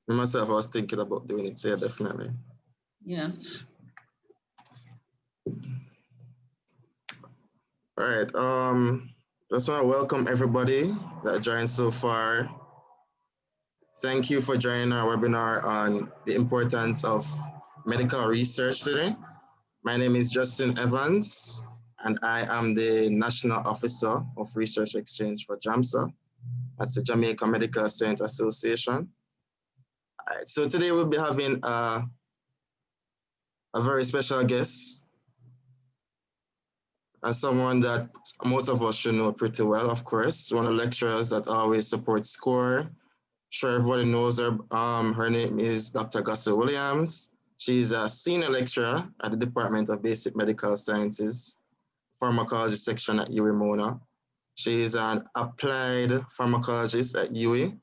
Me myself, I was thinking about doing it, so yeah, definitely. Yeah. All right. Just want to welcome everybody that joined so far. Thank you for joining our webinar on the importance of medical research today. My name is Justin Evans, and I am the National Officer of Research Exchange for JAMSA. That's the Jamaica Medical Student Association. All right, so today we'll be having a very special guest, and someone that most of us should know pretty well, of course. One of the lecturers that always supports SCORE. Sure, everybody knows her. Her name is Dr. Gossell-Williams. She's a senior lecturer at the Department of Basic Medical Sciences, Pharmacology section at UWI Mona. She is an applied pharmacologist at UWI,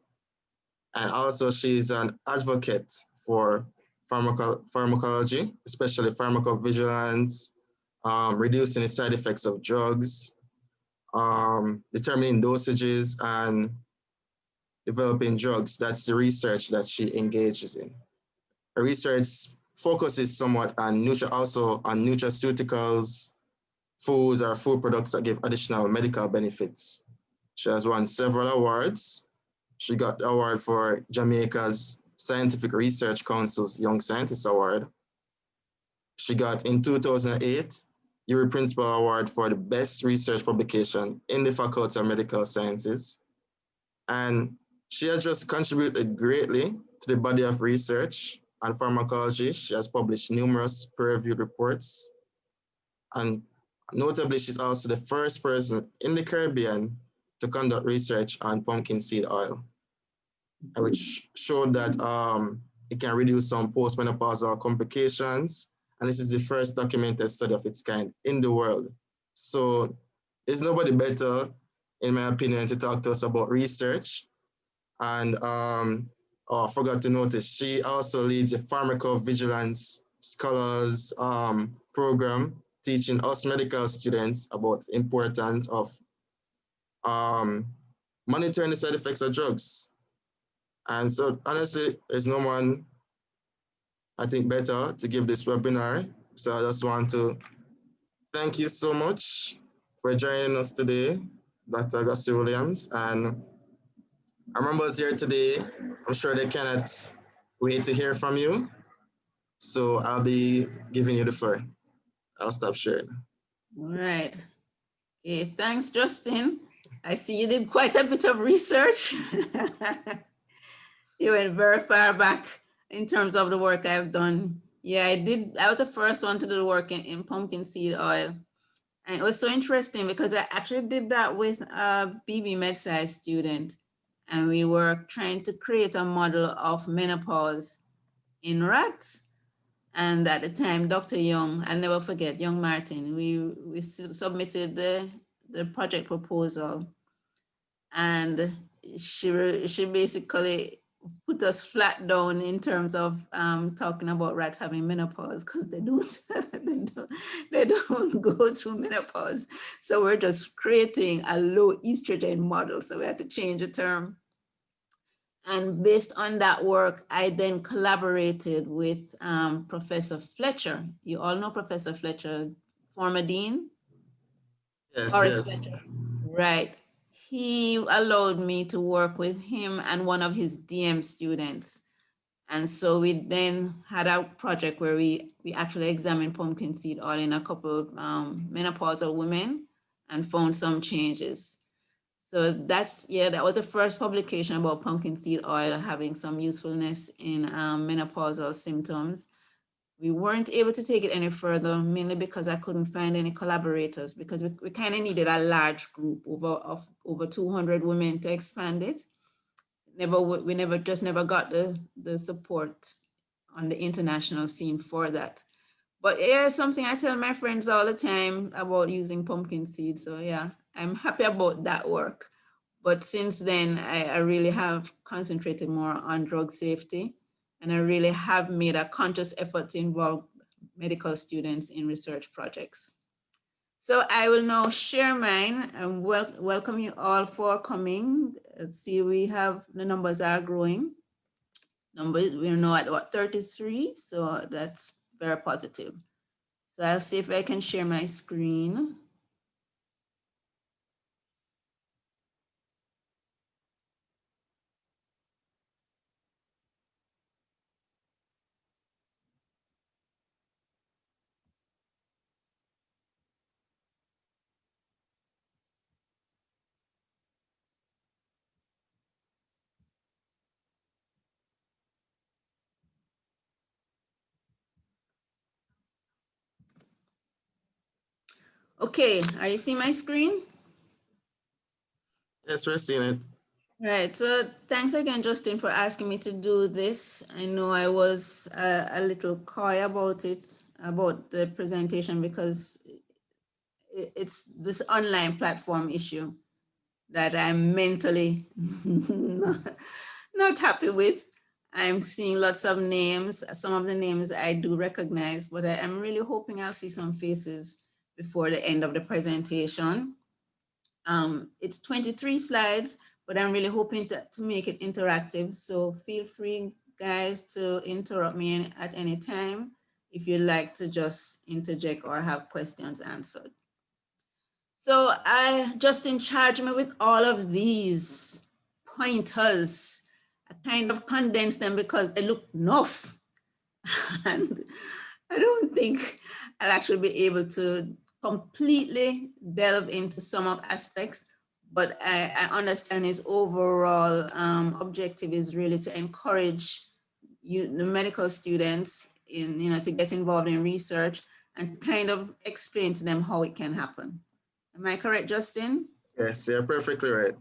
and also she's an advocate for pharmacology, especially pharmacovigilance, reducing the side effects of drugs, determining dosages, and developing drugs. That's the research that she engages in. Her research focuses somewhat on also on nutraceuticals, foods or food products that give additional medical benefits. She has won several awards. She got the award for Jamaica's Scientific Research Council's Young Scientist Award. She got in 2008 UWI Principal Award for the best research publication in the Faculty of Medical Sciences. And she has just contributed greatly to the body of research on pharmacology. She has published numerous peer-reviewed reports. And notably, she's also the first person in the Caribbean to conduct research on pumpkin seed oil, which showed that it can reduce some postmenopausal complications. And this is the first documented study of its kind in the world. So there's nobody better, in my opinion, to talk to us about research. And I forgot to notice, she also leads a pharmacovigilance scholars program, teaching us medical students about the importance of monitoring the side effects of drugs. And so honestly, there's no one, I think, better to give this webinar. So I just want to thank you so much for joining us today, Dr. Gossell-Williams. And our members here today, I'm sure they cannot wait to hear from you. So I'll be giving you the floor. I'll stop sharing. All right. Okay, thanks, Justin. I see you did quite a bit of research. You went very far back in terms of the work I've done. Yeah, I did. I was the first one to do the work in pumpkin seed oil. And it was so interesting because I actually did that with a BB MedSci student. And we were trying to create a model of menopause in rats. And at the time, Dr. Young, I'll never forget, Young Martin, we submitted the project proposal. And she basically put us flat down in terms of talking about rats having menopause, because they don't go through menopause. So we're just creating a low estrogen model. So we had to change the term. And based on that work, I then collaborated with Professor Fletcher. You all know Professor Fletcher, former dean? Yes, Horace yes. Fletcher. Right. He allowed me to work with him and one of his DM students. And so we then had a project where we actually examined pumpkin seed oil in a couple of menopausal women and found some changes. So that was the first publication about pumpkin seed oil having some usefulness in menopausal symptoms. We weren't able to take it any further, mainly because I couldn't find any collaborators, because we kind of needed a large group of over 200 women to expand it. We never got the support on the international scene for that. But yeah, something I tell my friends all the time about using pumpkin seeds. So yeah, I'm happy about that work. But since then, I really have concentrated more on drug safety, and I really have made a conscious effort to involve medical students in research projects. So I will now share mine and welcome you all for coming. Let's see, we have, the numbers are growing. number, we're now at what, 33? So that's very positive. So I'll see if I can share my screen. Okay, are you seeing my screen? Yes, we're seeing it. Right, so thanks again, Justin, for asking me to do this. I know I was a little coy about it, about the presentation, because it's this online platform issue that I'm mentally not happy with. I'm seeing lots of names. Some of the names I do recognize, but I am really hoping I'll see some faces before the end of the presentation. It's 23 slides, but I'm really hoping to make it interactive. So feel free, guys, to interrupt me at any time if you'd like to just interject or have questions answered. So Justin charged me with all of these pointers. I kind of condensed them because they look enough. And I don't think I'll actually be able to completely delve into some of aspects, but I understand his overall objective is really to encourage the medical students to get involved in research and kind of explain to them how it can happen. Am I correct, Justin? Yes, you're perfectly right.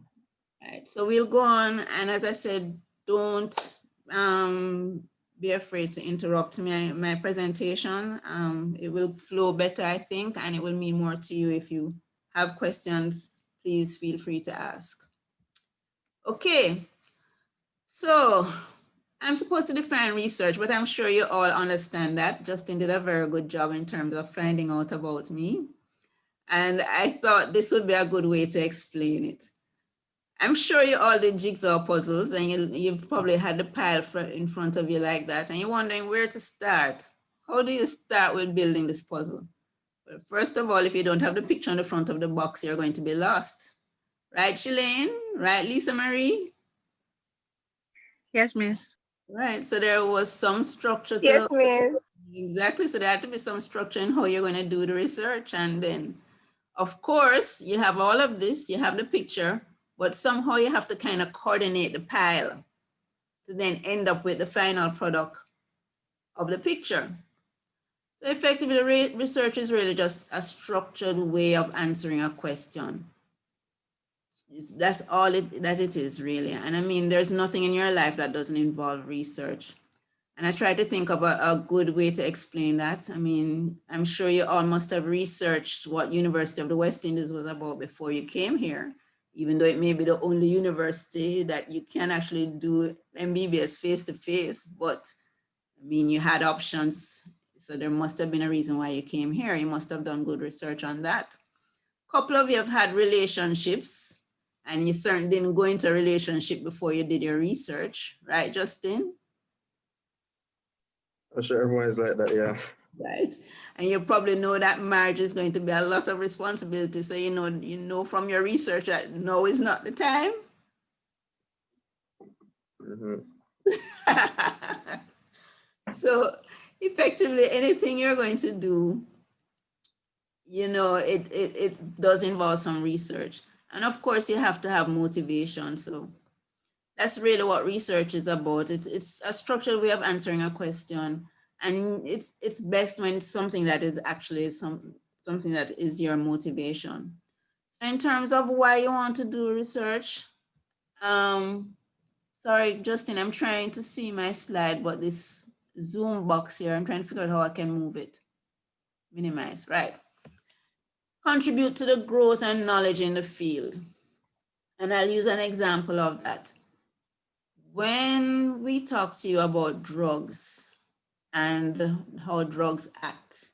Right, so we'll go on, and as I said, don't be afraid to interrupt my presentation. It will flow better, I think, and it will mean more to you. If you have questions, please feel free to ask. Okay, so I'm supposed to define research, but I'm sure you all understand that. Justin did a very good job in terms of finding out about me. And I thought this would be a good way to explain it. I'm sure you all did jigsaw puzzles, and you've probably had the pile in front of you like that, and you're wondering where to start. How do you start with building this puzzle? Well, first of all, if you don't have the picture on the front of the box, you're going to be lost. Right, Shalane? Right, Lisa Marie? Yes, miss. Right, so there was some structure to... Yes, miss. Exactly, so there had to be some structure in how you're going to do the research, and then, of course, you have all of this, you have the picture, but somehow you have to kind of coordinate the pile to then end up with the final product of the picture. So effectively, research is really just a structured way of answering a question. That's all that it is, really. And I mean, there's nothing in your life that doesn't involve research. And I try to think of a good way to explain that. I mean, I'm sure you all must have researched what University of the West Indies was about before you came here, even though it may be the only university that you can actually do MBBS face-to-face, but I mean, you had options. So there must have been a reason why you came here. You must have done good research on that. A couple of you have had relationships, and you certainly didn't go into a relationship before you did your research, right, Justin? I'm sure everyone's like that, yeah. Right, and you probably know that marriage is going to be a lot of responsibility. So you know from your research that no is not the time. Mm-hmm. So effectively, anything you're going to do, it does involve some research, and of course you have to have motivation. So that's really what research is about. It's a structured way of answering a question. And it's best when it's something that is actually something that is your motivation. So in terms of why you want to do research, sorry, Justin, I'm trying to see my slide, but this Zoom box here, I'm trying to figure out how I can move it. Minimize, right. Contribute to the growth and knowledge in the field. And I'll use an example of that. When we talk to you about drugs, and how drugs act,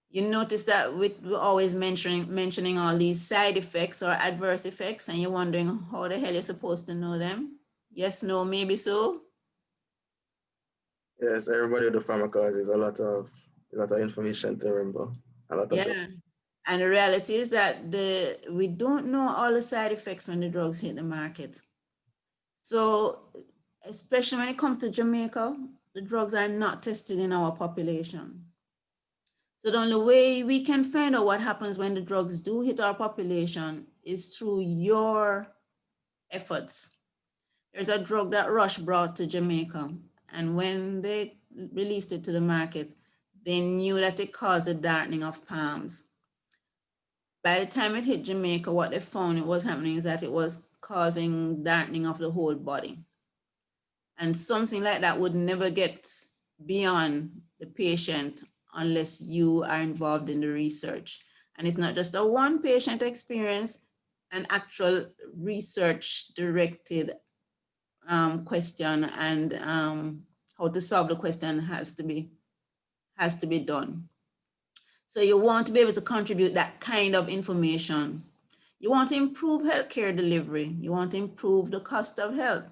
you notice that we're always mentioning all these side effects or adverse effects, and you're wondering how the hell you're supposed to know them. Yes, no, maybe so. Yes, everybody with the pharmacology is a lot of information to remember. A lot of Yeah. And the reality is that we don't know all the side effects when the drugs hit the market. So especially when it comes to Jamaica, the drugs are not tested in our population. So the only way we can find out what happens when the drugs do hit our population is through your efforts. There's a drug that Rush brought to Jamaica, and when they released it to the market, they knew that it caused the darkening of palms. By the time it hit Jamaica, what they found it was happening is that it was causing darkening of the whole body. And something like that would never get beyond the patient unless you are involved in the research. And it's not just a one patient experience, an actual research directed question, and how to solve the question has to be done. So you want to be able to contribute that kind of information. You want to improve healthcare delivery. You want to improve the cost of health.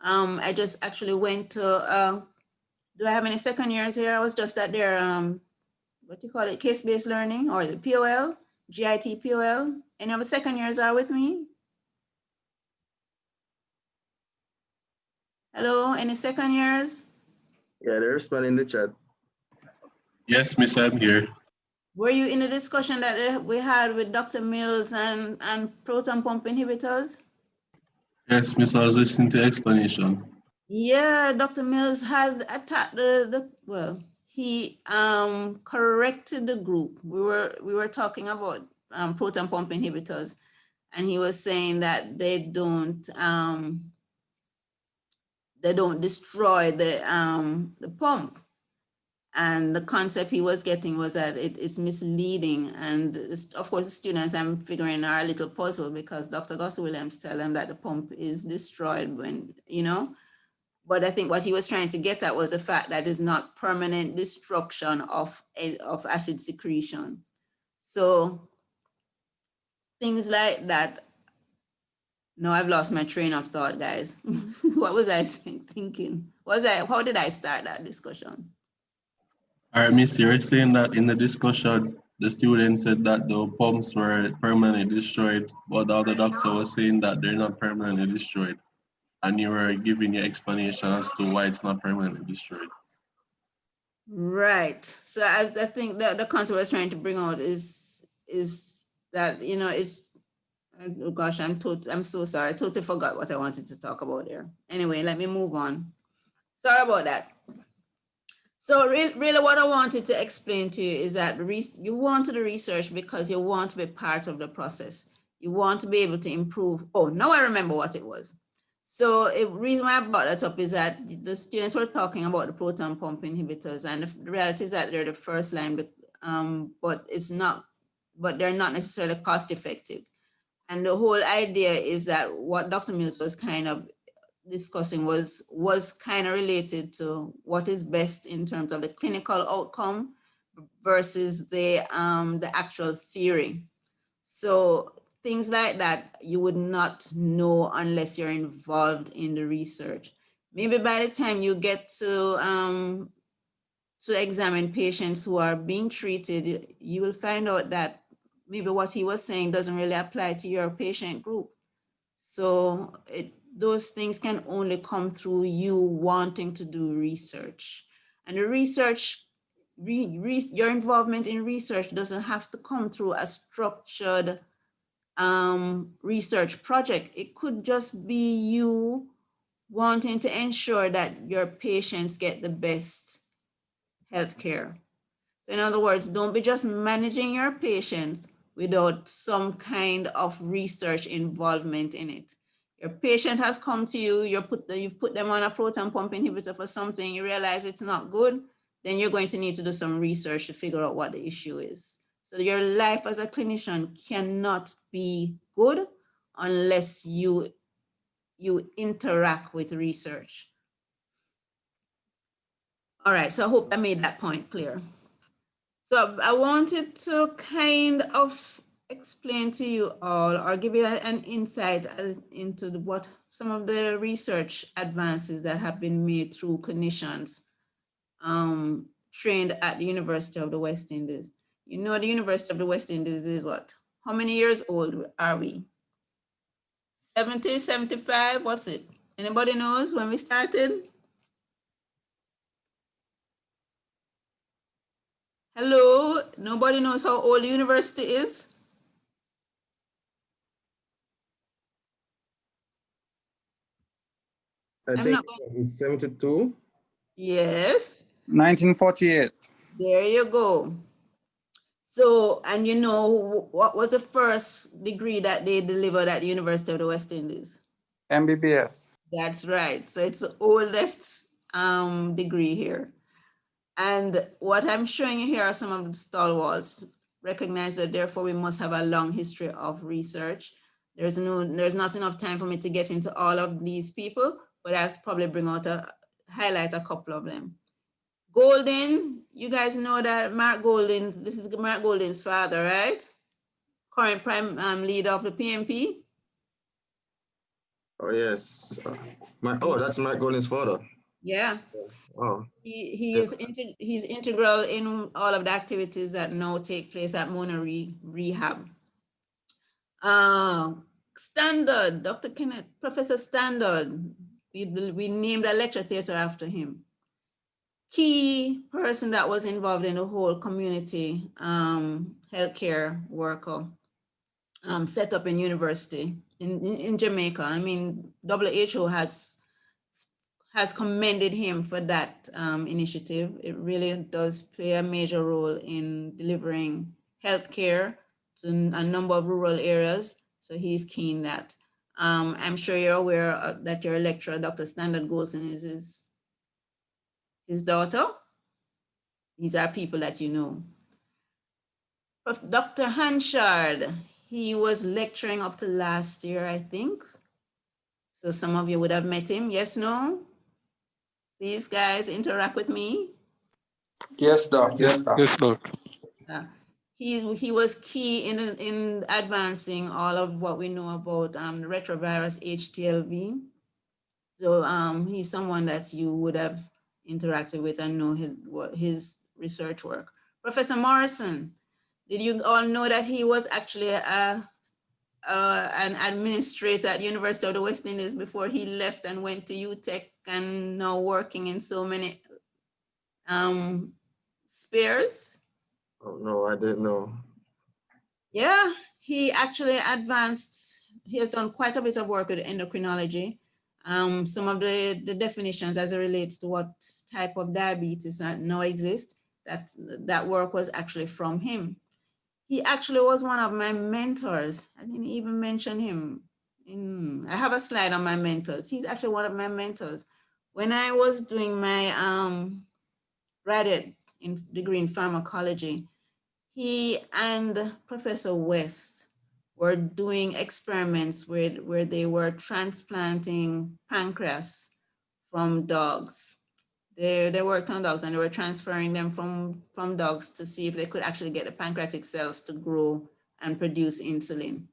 I just actually went to, do I have any second years here? I was just at their, what do you call it, case-based learning, or the POL, GIT POL. Any of the second years are with me? Hello, any second years? Yeah, they're responding in the chat. Yes, Miss, I'm here. Were you in the discussion that we had with Dr. Mills and proton pump inhibitors? Yes, Miss, I was listening to explanation. Yeah, Dr. Mills had attacked well, he corrected the group. We were talking about proton pump inhibitors, and he was saying that they don't destroy the pump. And the concept he was getting was that it is misleading. And of course, the students, I'm figuring, are a little puzzled because Dr. Gossell-Williams tell them that the pump is destroyed when, but I think what he was trying to get at was the fact that it's not permanent destruction of acid secretion. So things like that. No, I've lost my train of thought, guys. What was I thinking? How did I start that discussion? All right, Miss, you're saying that in the discussion, the student said that the pumps were permanently destroyed, but the other doctor was saying that they're not permanently destroyed. And you were giving your explanation as to why it's not permanently destroyed. Right. So I think that the concept I was trying to bring out is that, it's, oh gosh, I'm so sorry. I totally forgot what I wanted to talk about there. Anyway, let me move on. Sorry about that. So really what I wanted to explain to you is that you want to do research because you want to be part of the process. You want to be able to improve. Oh, now I remember what it was. So the reason why I brought that up is that the students were talking about the proton pump inhibitors, and the reality is that they're the first line, but they're not necessarily cost effective. And the whole idea is that what Dr. Mills was kind of discussing was kind of related to what is best in terms of the clinical outcome versus the actual theory. So things like that you would not know unless you're involved in the research. Maybe by the time you get to examine patients who are being treated, you will find out that maybe what he was saying doesn't really apply to your patient group. So those things can only come through you wanting to do research. And the research, your involvement in research doesn't have to come through a structured research project. It could just be you wanting to ensure that your patients get the best healthcare. So in other words, don't be just managing your patients without some kind of research involvement in it. Your patient has come to you, you've put them on a proton pump inhibitor for something, you realize it's not good, then you're going to need to do some research to figure out what the issue is. So your life as a clinician cannot be good unless you interact with research. All right, so I hope I made that point clear. So I wanted to kind of explain to you all, or give you an insight into what some of the research advances that have been made through clinicians trained at the University of the West Indies. You know, the University of the West Indies is what? How many years old are we? 70, 75, what's it? Anybody knows when we started? Hello, nobody knows how old the university is? I think it's 72. Yes. 1948. There you go. So, and you know, what was the first degree that they delivered at the University of the West Indies? MBBS. That's right. So it's the oldest degree here. And what I'm showing you here are some of the stalwarts. Recognize that therefore we must have a long history of research. There's not enough time for me to get into all of these people, but I'll probably highlight a couple of them. Golden, you guys know that this is Mark Golden's father, right? Current prime leader of the PMP. Oh yes, that's Mark Golden's father. Yeah. Oh. He's integral in all of the activities that now take place at Mona Rehab. Standard, Dr. Kenneth, Professor Standard, we named a lecture theater after him. Key person that was involved in the whole community healthcare worker set up in university in Jamaica. I mean, WHO has commended him for that initiative. It really does play a major role in delivering healthcare to a number of rural areas. So he's keen that. I'm sure you're aware that your lecturer, Dr. Standard Golson, is his daughter. These are people that you know. But Dr. Hanchard, he was lecturing up to last year, I think. So some of you would have met him. Yes, no? Please, guys, interact with me. Yes, Doc. Yes, Doc. Yes, Doc. He was key in advancing all of what we know about the retrovirus HTLV. So he's someone that you would have interacted with and know his research work. Professor Morrison, did you all know that he was actually an administrator at University of the West Indies before he left and went to UTech and now working in so many spheres? Oh no, I didn't know. Yeah, he actually advanced. He has done quite a bit of work with endocrinology. Some of the definitions as it relates to what type of diabetes now exist, that work was actually from him. He actually was one of my mentors. I didn't even mention him. I have a slide on my mentors. He's actually one of my mentors. When I was doing my graduate degree in pharmacology, he and Professor West were doing experiments where they were transplanting pancreas from dogs. They worked on dogs and they were transferring them from dogs to see if they could actually get the pancreatic cells to grow and produce insulin.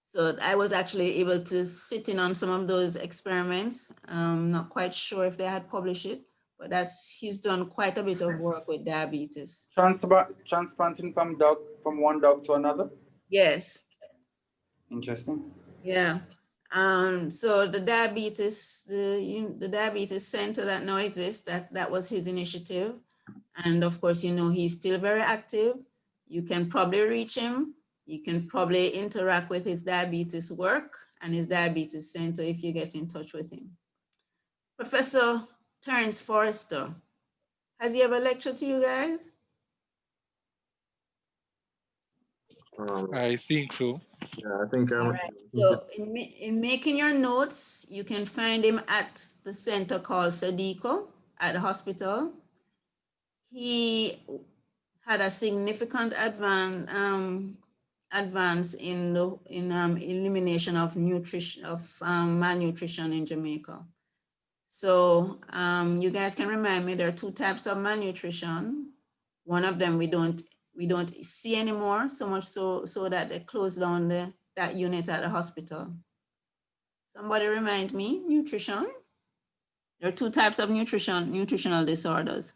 So I was actually able to sit in on some of those experiments. Not quite sure if they had published it, but he's done quite a bit of work with diabetes. Transplanting from one dog to another? Yes. Interesting. Yeah. So the diabetes center that now exists, that was his initiative. And of course, you know, he's still very active. You can probably reach him. You can probably interact with his diabetes work and his diabetes center if you get in touch with him. Professor Terence Forrester, has he ever lectured to you guys? I think so. Yeah, I think All right. So in making your notes, you can find him at the center called Sadico at the hospital. He had a significant advance in the elimination of malnutrition in Jamaica. So you guys can remind me there are two types of malnutrition. One of them we don't see anymore, so much so that they closed down that unit at the hospital. Somebody remind me, nutrition. There are two types of nutritional disorders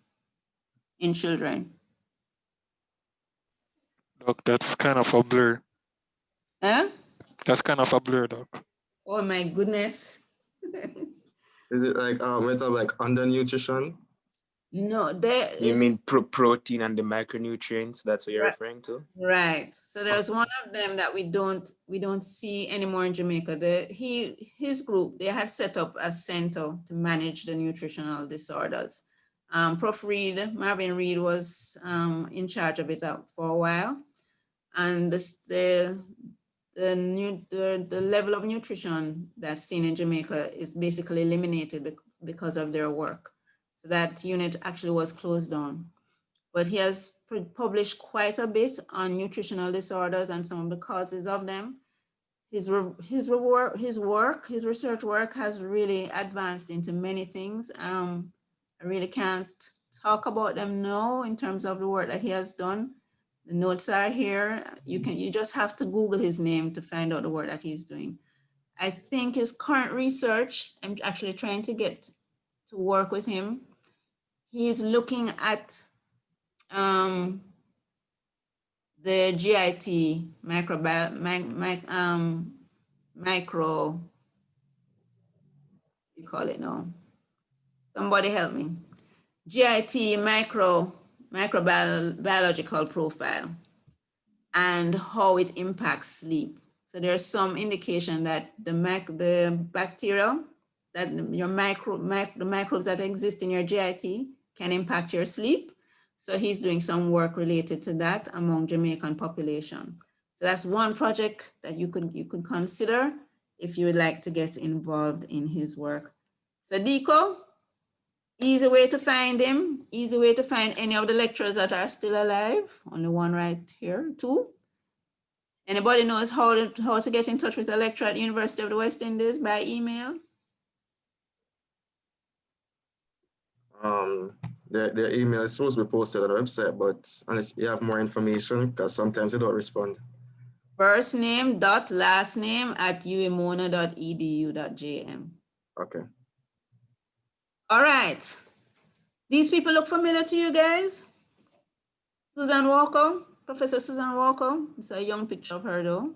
in children. Doc, that's kind of a blur. Huh? That's kind of a blur, Doc. Oh my goodness. Is it like undernutrition? No, there is. You mean protein and the micronutrients? That's what you're referring to? Right. So there's one of them that we don't see anymore in Jamaica. His group, they had set up a center to manage the nutritional disorders. Prof. Marvin Reed was in charge of it for a while, and the level of nutrition that's seen in Jamaica is basically eliminated because of their work. So that unit actually was closed down. But he has published quite a bit on nutritional disorders and some of the causes of them. His research work has really advanced into many things. I really can't talk about them now in terms of the work that he has done. The notes are here. You just have to Google his name to find out the work that he's doing. I think his current research, I'm actually trying to get to work with him. He's looking at the GIT you call it now. Somebody help me. GIT microbiological profile and how it impacts sleep. So there's some indication that the bacteria, that the microbes that exist in your GIT can impact your sleep. So he's doing some work related to that among Jamaican population. So that's one project that you could consider if you would like to get involved in his work. So Deco, easy way to find him, easy way to find any of the lecturers that are still alive. Only one right here, two. Anybody knows how to get in touch with a lecturer at the University of the West Indies by email? Their email is supposed to be posted on the website, but unless you have more information, because sometimes they don't respond. First name dot last name at uemona.edu.jm. Okay. All right. These people look familiar to you guys? Susan Walker, Professor Susan Walker. It's a young picture of her though.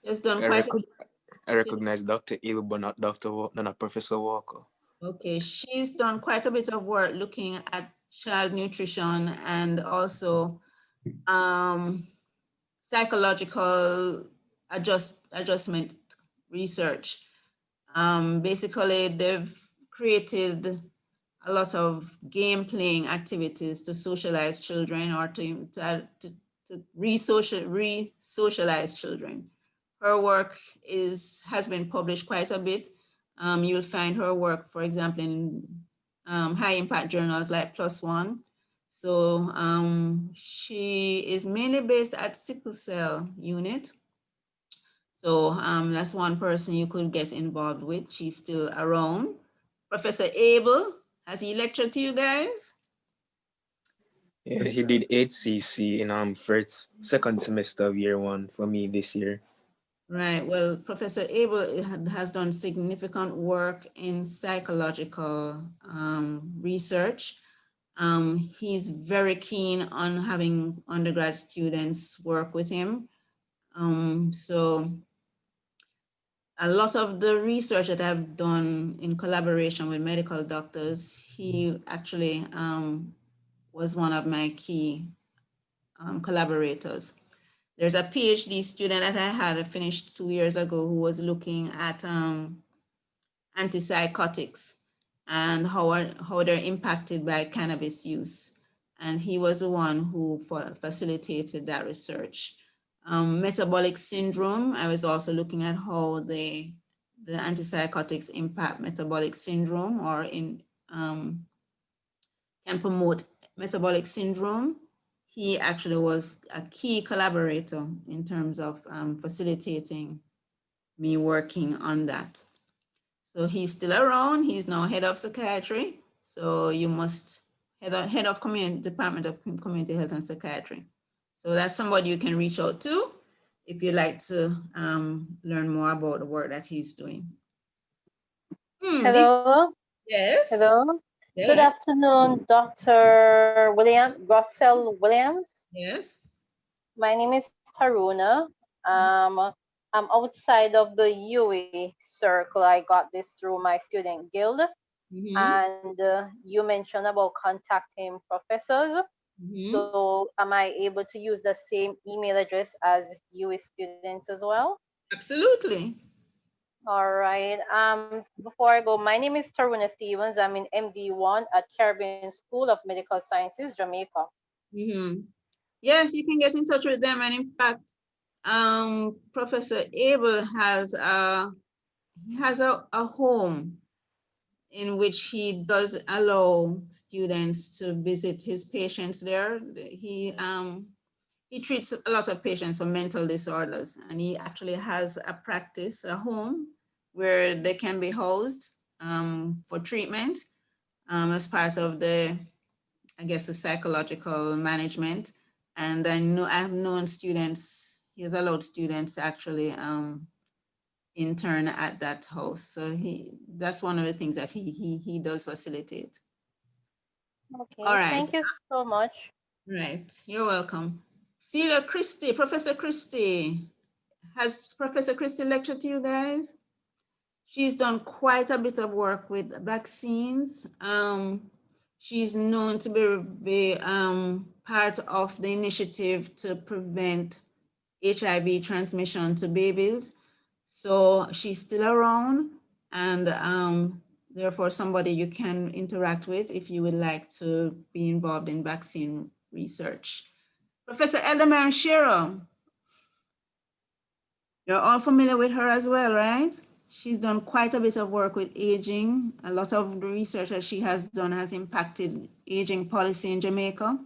Just done I recognize Dr. Ill, but not not Professor Walker. Okay, she's done quite a bit of work looking at child nutrition and also psychological adjustment research. Basically, they've created a lot of game playing activities to socialize children or to re-socialize children. Her work has been published quite a bit. You'll find her work, for example, in high impact journals like PLOS ONE. So she is mainly based at Sickle Cell Unit. So that's one person you could get involved with. She's still around. Professor Abel, has he lectured to you guys? Yeah, he did HCC in second semester of year one for me this year. Right, well, Professor Abel has done significant work in psychological research. He's very keen on having undergrad students work with him. So a lot of the research that I've done in collaboration with medical doctors, he actually was one of my key collaborators. There's a PhD student that I had finished 2 years ago who was looking at antipsychotics and how they're impacted by cannabis use. And he was the one who facilitated that research. Metabolic syndrome, I was also looking at how the antipsychotics impact metabolic syndrome or can promote metabolic syndrome. He actually was a key collaborator in terms of facilitating me working on that. So he's still around. He's now head of psychiatry. So you must head of Department of Community Health and Psychiatry. So that's somebody you can reach out to if you'd like to learn more about the work that he's doing. Hello. Yes. Hello. Good Yes. afternoon, Dr. Gossell-Williams. Yes. My name is Taruna. I'm outside of the UE circle. I got this through my student guild. And you mentioned about contacting professors. So am I able to use the same email address as UE students as well? Absolutely. All right. Before I go, my name is Taruna Stevens. I'm in MD1 at Caribbean School of Medical Sciences, Jamaica. Yes, you can get in touch with them. And in fact, Professor Abel has a home in which he does allow students to visit his patients there. He treats a lot of patients for mental disorders, and he actually has a practice, a home, where they can be housed for treatment as part of the, I guess, the psychological management. And I have known students, he has allowed students to actually intern at that house. So that's one of the things that he does facilitate. Okay, All right. thank you so much. Right, you're welcome. Celia Christie, Professor Christie. Has Professor Christie lectured to you guys? She's done quite a bit of work with vaccines. She's known to be part of the initiative to prevent HIV transmission to babies. So she's still around, and therefore somebody you can interact with if you would like to be involved in vaccine research. Professor Eldamar Shero, you're all familiar with her as well, right? She's done quite a bit of work with aging. A lot of the research that she has done has impacted aging policy in Jamaica.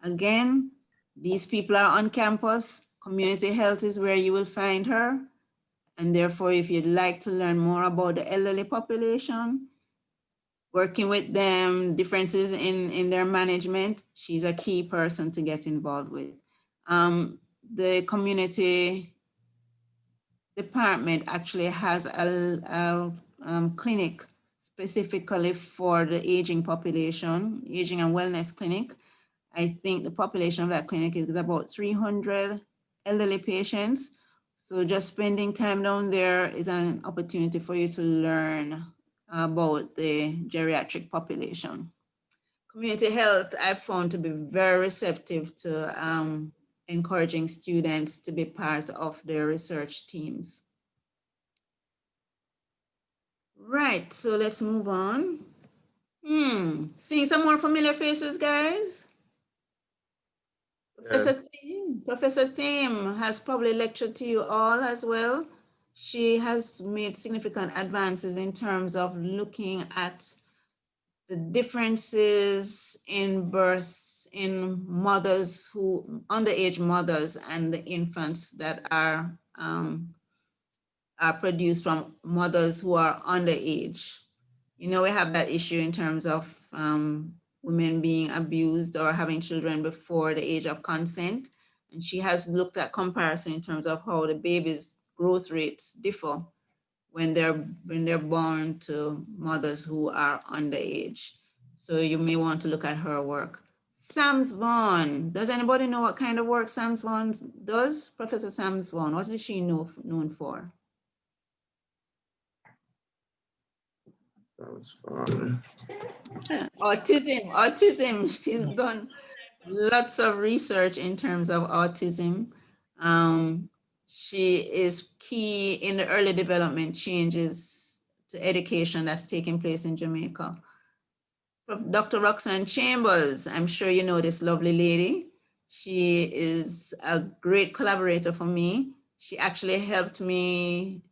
Again, these people are on campus. Community health is where you will find her. And therefore, if you'd like to learn more about the elderly population, working with them, differences in their management, she's a key person to get involved with. The community department actually has a clinic specifically for the aging population, aging and wellness clinic. I think the population of that clinic is about 300 elderly patients. So just spending time down there is an opportunity for you to learn about the geriatric population. Community health, I've found to be very receptive to encouraging students to be part of their research teams. Right, so let's move on. Seeing some more familiar faces, guys? Professor Thiem has probably lectured to you all as well. She has made significant advances in terms of looking at the differences in birth in mothers who, underage mothers, and the infants that are produced from mothers who are underage. You know, we have that issue in terms of women being abused or having children before the age of consent. And she has looked at comparison in terms of how the baby's growth rates differ when they're born to mothers who are underage. So you may want to look at her work. Sams Vaughan, does anybody know what kind of work Sams Vaughan does? Professor Sams Vaughan, what is she known for? Autism. She's done lots of research in terms of autism. She is key in the early development changes to education that's taking place in Jamaica. Dr. Roxanne Chambers, I'm sure you know this lovely lady. She is a great collaborator for me. She actually helped me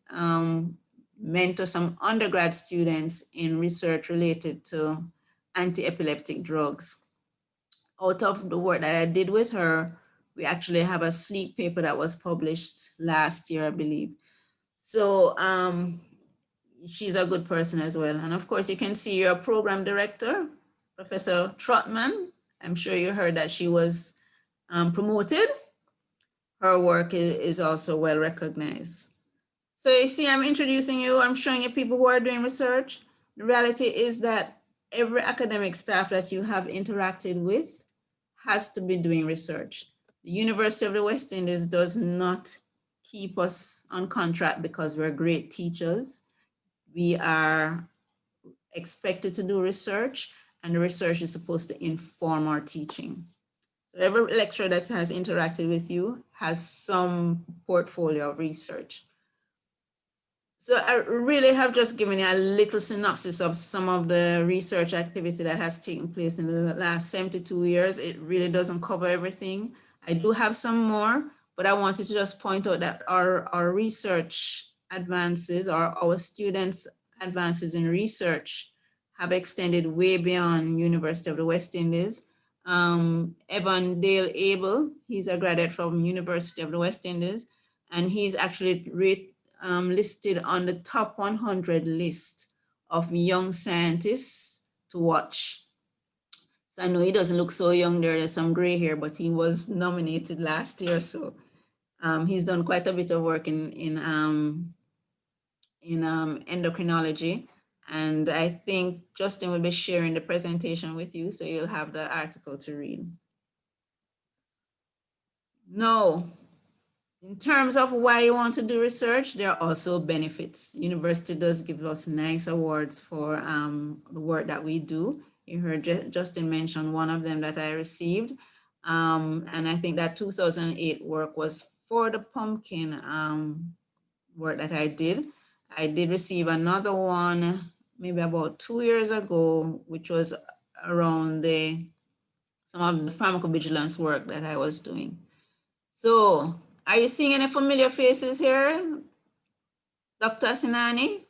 mentor some undergrad students in research related to anti-epileptic drugs. Out of the work that I did with her, we actually have a sleep paper that was published last year, I believe. So she's a good person as well. And of course, you can see your program director, Professor Trotman. I'm sure you heard that she was promoted. Her work is also well recognized. So you see, I'm introducing you, I'm showing you people who are doing research. The reality is that every academic staff that you have interacted with has to be doing research. The University of the West Indies does not keep us on contract because we're great teachers. We are expected to do research, and the research is supposed to inform our teaching. So every lecturer that has interacted with you has some portfolio of research. So I really have just given you a little synopsis of some of the research activity that has taken place in the last 72 years. It really doesn't cover everything. I do have some more, but I wanted to just point out that our research advances, or our students' advances in research, have extended way beyond University of the West Indies. Evan Dale Abel, he's a graduate from University of the West Indies, and he's actually listed on the top 100 list of young scientists to watch. So I know he doesn't look so young there, there's some gray hair, but he was nominated last year. So he's done quite a bit of work in endocrinology. And I think Justin will be sharing the presentation with you, so you'll have the article to read. No. In terms of why you want to do research, there are also benefits. University does give us nice awards for the work that we do. You heard Justin mention one of them that I received. And I think that 2008 work was for the pumpkin work that I did. I did receive another one maybe about 2 years ago, which was around some of the pharmacovigilance work that I was doing. So, are you seeing any familiar faces here? Dr. Asinani?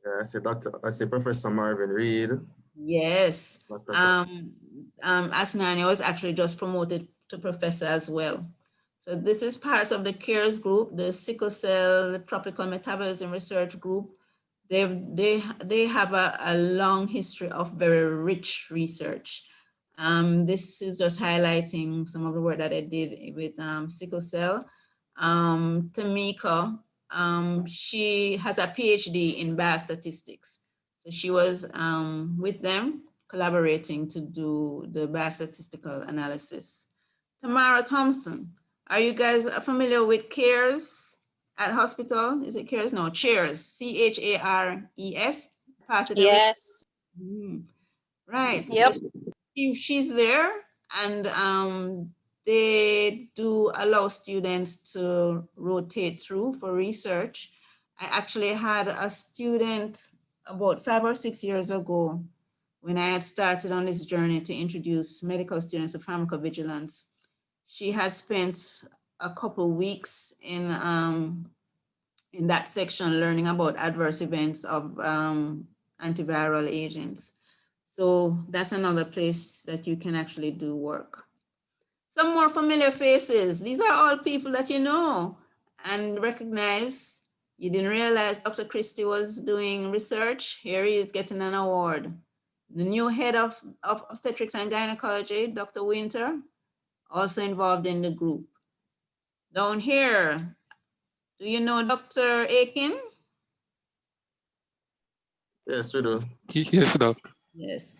Yeah, I see Professor Marvin Reed. Yes. Asinani was actually just promoted to professor as well. So this is part of the CARES group, the Sickle Cell Tropical Metabolism Research Group. They have a long history of very rich research. This is just highlighting some of the work that I did with sickle cell. Tamika, she has a PhD in biostatistics. So she was with them collaborating to do the biostatistical analysis. Tamara Thompson, are you guys familiar with CARES at hospital? Is it CARES? No, CHAIRS, C-H-A-R-E-S. Yes. Right. Yep. So she's there, and they do allow students to rotate through for research. I actually had a student about 5 or 6 years ago when I had started on this journey to introduce medical students to pharmacovigilance. She had spent a couple weeks in that section learning about adverse events of antiviral agents. So that's another place that you can actually do work. Some more familiar faces. These are all people that you know and recognize. You didn't realize Dr. Christie was doing research. Here he is getting an award. The new head of obstetrics and gynecology, Dr. Winter, also involved in the group. Down here, do you know Dr. Aiken? Yes, we do. Yes, Doc. Yes.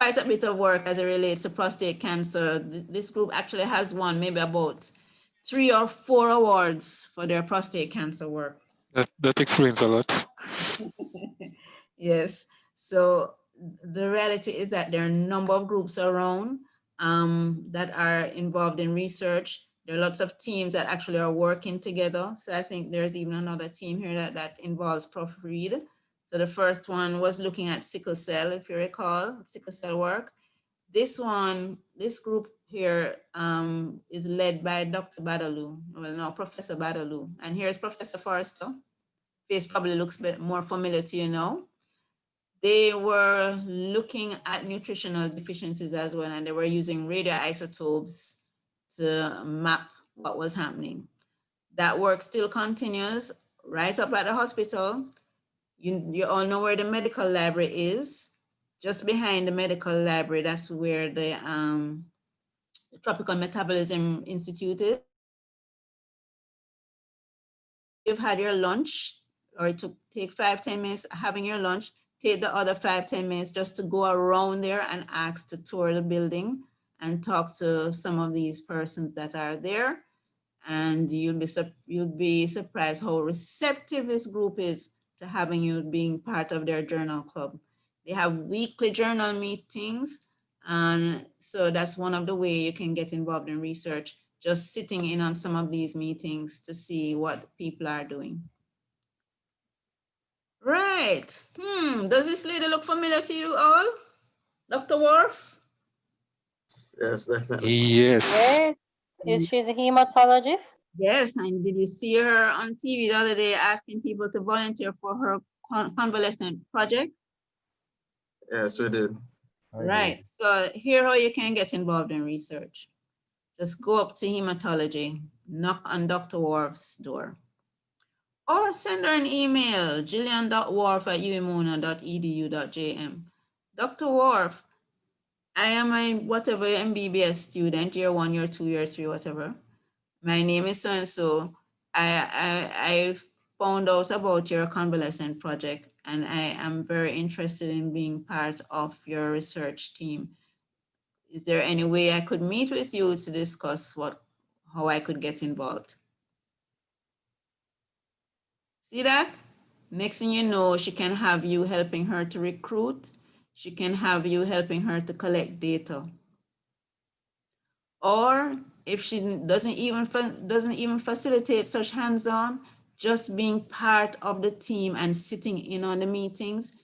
Quite a bit of work as it relates to prostate cancer. This group actually has won maybe about 3 or 4 awards for their prostate cancer work. That explains a lot. Yes. So the reality is that there are a number of groups around that are involved in research. There are lots of teams that actually are working together. So I think there's even another team here that involves Prof. Reed. So the first one was looking at sickle cell, if you recall, sickle cell work. This group here is led by Dr. Badaloo, well, no, Professor Badaloo. And here's Professor Forrester. Face probably looks a bit more familiar to you now. They were looking at nutritional deficiencies as well, and they were using radioisotopes to map what was happening. That work still continues right up at the hospital. You all know where the medical library is. Just behind the medical library, that's where the Tropical Metabolism Institute is. You've had your lunch, or it took take 5-10 minutes having your lunch. take the other 5-10 minutes just to go around there and ask to tour the building and talk to some of these persons that are there. And you'll be surprised how receptive this group is to having you being part of their journal club. They have weekly journal meetings, and so that's one of the way you can get involved in research, just sitting in on some of these meetings to see what people are doing. Right. Does this lady look familiar to you all? Dr. Worf? Yes, definitely. Yes. Yes. Is she a hematologist? Yes, and did you see her on TV the other day asking people to volunteer for her convalescent project? Yes, we did. Right. So here how you can get involved in research. Just go up to hematology, knock on Dr. Worf's door, or send her an email, gillian.worf@umona.edu.jm. Dr. Worf, I am a whatever MBBS student, year 1, year 2, year 3, whatever. My name is so-and-so. I found out about your convalescent project, and I am very interested in being part of your research team. Is there any way I could meet with you to discuss how I could get involved? See that? Next thing you know, she can have you helping her to recruit. She can have you helping her to collect data. Or if she doesn't even facilitate such hands-on, just being part of the team and sitting in on the meetings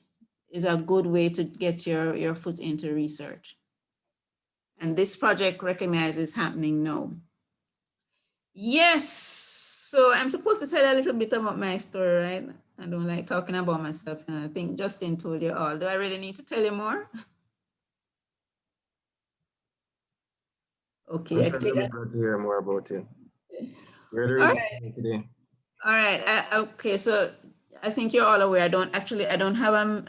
is a good way to get your foot into research. And this project recognizes happening now. Yes, so I'm supposed to tell a little bit about my story, right? I don't like talking about myself, and I think Justin told you all. Do I really need to tell you more? Okay, I'm sure we're glad to hear more about you. You're the reason today. All right. Okay. So I think you're all aware. I don't have an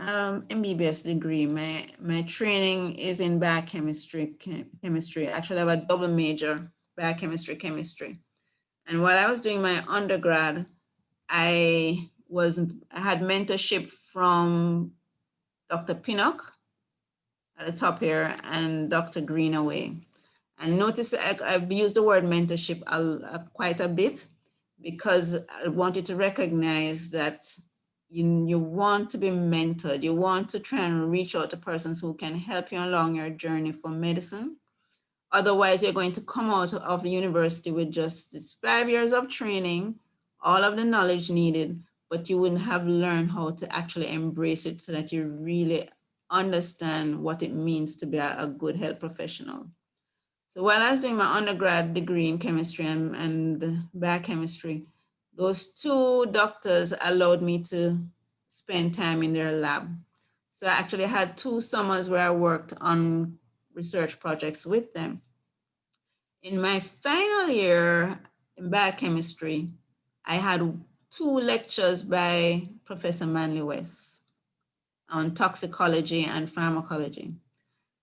MBBS degree. My training is in biochemistry. Actually, I have a double major, biochemistry, chemistry. And while I was doing my undergrad, I had mentorship from Dr. Pinnock at the top here and Dr. Greenaway. And notice I've used the word mentorship quite a bit, because I want you to recognize that you want to be mentored. You want to try and reach out to persons who can help you along your journey for medicine. Otherwise, you're going to come out of university with just this 5 years of training, all of the knowledge needed, but you wouldn't have learned how to actually embrace it so that you really understand what it means to be a good health professional. So while I was doing my undergrad degree in chemistry and biochemistry, those two doctors allowed me to spend time in their lab. So I actually had 2 summers where I worked on research projects with them. In my final year in biochemistry, I had 2 lectures by Professor Manley West on toxicology and pharmacology.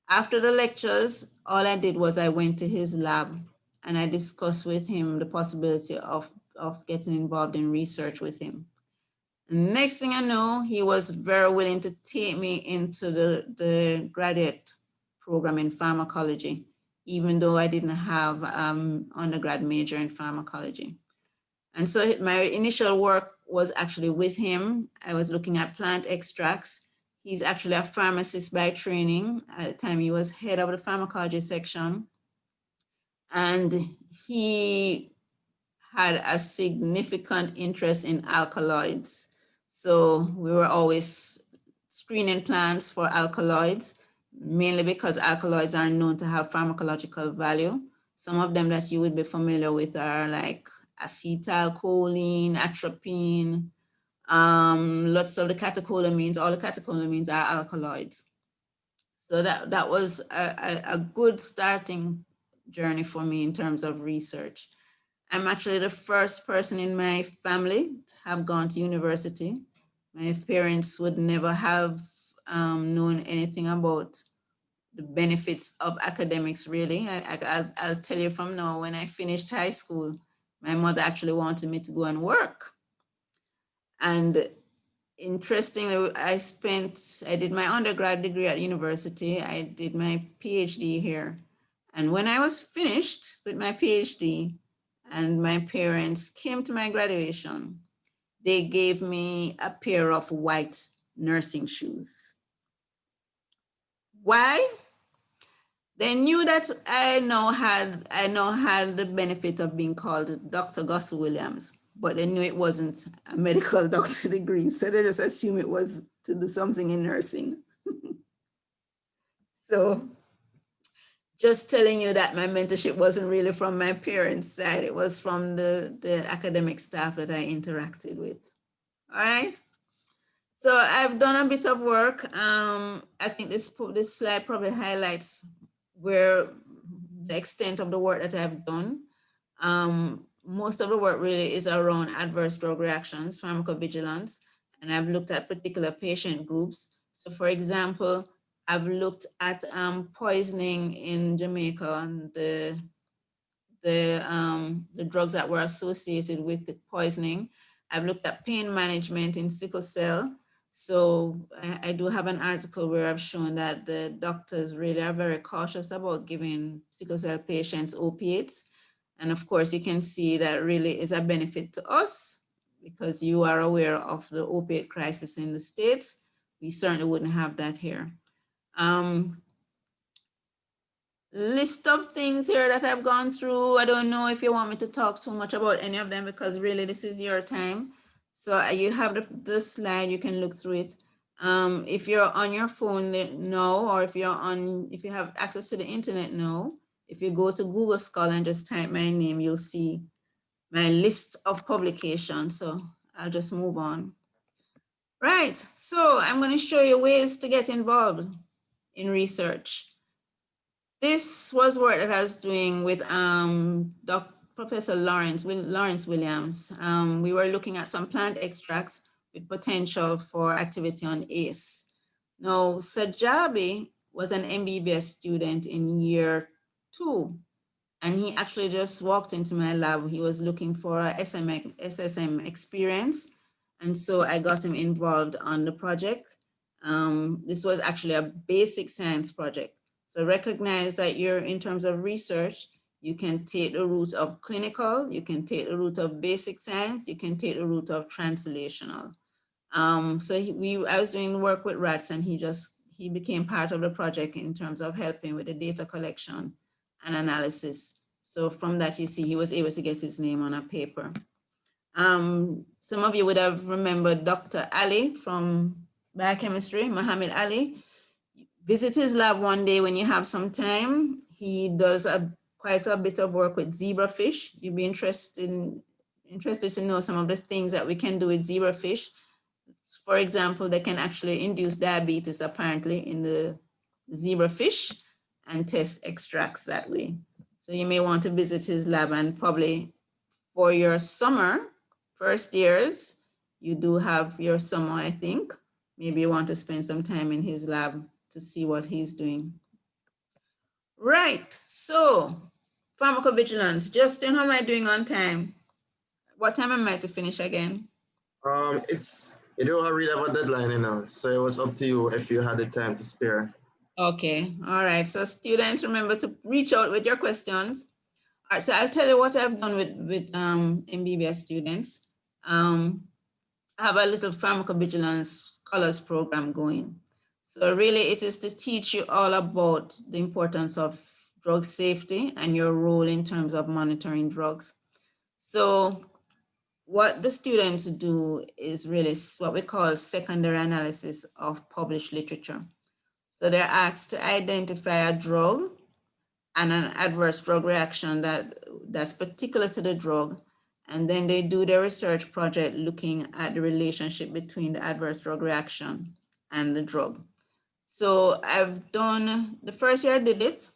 After the lectures, all I did was I went to his lab and I discussed with him the possibility of getting involved in research with him. Next thing I know, he was very willing to take me into the graduate program in pharmacology, even though I didn't have undergrad major in pharmacology. And so my initial work was actually with him. I was looking at plant extracts. He's actually a pharmacist by training. At the time, he was head of the pharmacology section. And he had a significant interest in alkaloids. So we were always screening plants for alkaloids, mainly because alkaloids are known to have pharmacological value. Some of them that you would be familiar with are like acetylcholine, atropine, lots of the catecholamines. All the catecholamines are alkaloids. So that was a good starting journey for me in terms of research. I'm actually the first person in my family to have gone to university. My parents would never have known anything about the benefits of academics, really. I'll tell you from now, when I finished high school, my mother actually wanted me to go and work. And interestingly, I did my undergrad degree at university. I did my PhD here. And when I was finished with my PhD and my parents came to my graduation, they gave me a pair of white nursing shoes. Why? They knew that I now had the benefit of being called Dr. Gossell-Williams, but they knew it wasn't a medical doctor degree. So they just assumed it was to do something in nursing. So just telling you that my mentorship wasn't really from my parents' side, it was from the academic staff that I interacted with. All right. So I've done a bit of work. I think this slide probably highlights where the extent of the work that I've done. Most of the work really is around adverse drug reactions, pharmacovigilance, and I've looked at particular patient groups. So for example, I've looked at poisoning in Jamaica and the drugs that were associated with the poisoning. I've looked at pain management in sickle cell. So I do have an article where I've shown that the doctors really are very cautious about giving sickle cell patients opiates. And of course, you can see that really is a benefit to us because you are aware of the opiate crisis in the States. We certainly wouldn't have that here. List of things here that I've gone through. I don't know if you want me to talk too much about any of them because really this is your time. So you have the slide, you can look through it. If you're on your phone, no, or if you have access to the internet, no. If you go to Google Scholar and just type my name, you'll see my list of publications. So I'll just move on. Right, so I'm going to show you ways to get involved in research. This was work that I was doing with Professor Lawrence Williams. We were looking at some plant extracts with potential for activity on ACE. Now, Sajabi was an MBBS student in year 2, and he actually just walked into my lab. He was looking for a SSM experience, and so I got him involved on the project. This was actually a basic science project. So recognize that you're in terms of research, you can take the route of clinical, you can take the route of basic science, you can take the route of translational. So I was doing work with rats and he became part of the project in terms of helping with the data collection and analysis. So from that, you see, he was able to get his name on a paper. Some of you would have remembered Dr. Ali from biochemistry, Muhammad Ali. Visit his lab one day when you have some time. He does quite a bit of work with zebrafish. You'd be interested to know some of the things that we can do with zebrafish. For example, they can actually induce diabetes apparently in the zebrafish and test extracts that way. So you may want to visit his lab, and probably for your summer, first years, you do have your summer, I think. Maybe you want to spend some time in his lab to see what he's doing. Right, so pharmacovigilance. Justin, how am I doing on time? What time am I to finish again? You don't really have a deadline, you know, so it was up to you if you had the time to spare. Okay, all right. So students, remember to reach out with your questions. All right, so I'll tell you what I've done with MBBS students. I have a little pharmacovigilance scholars program going. So really it is to teach you all about the importance of drug safety and your role in terms of monitoring drugs. So what the students do is really what we call secondary analysis of published literature. So they're asked to identify a drug and an adverse drug reaction that's particular to the drug. And then they do their research project looking at the relationship between the adverse drug reaction and the drug. So I've done, the first year I did it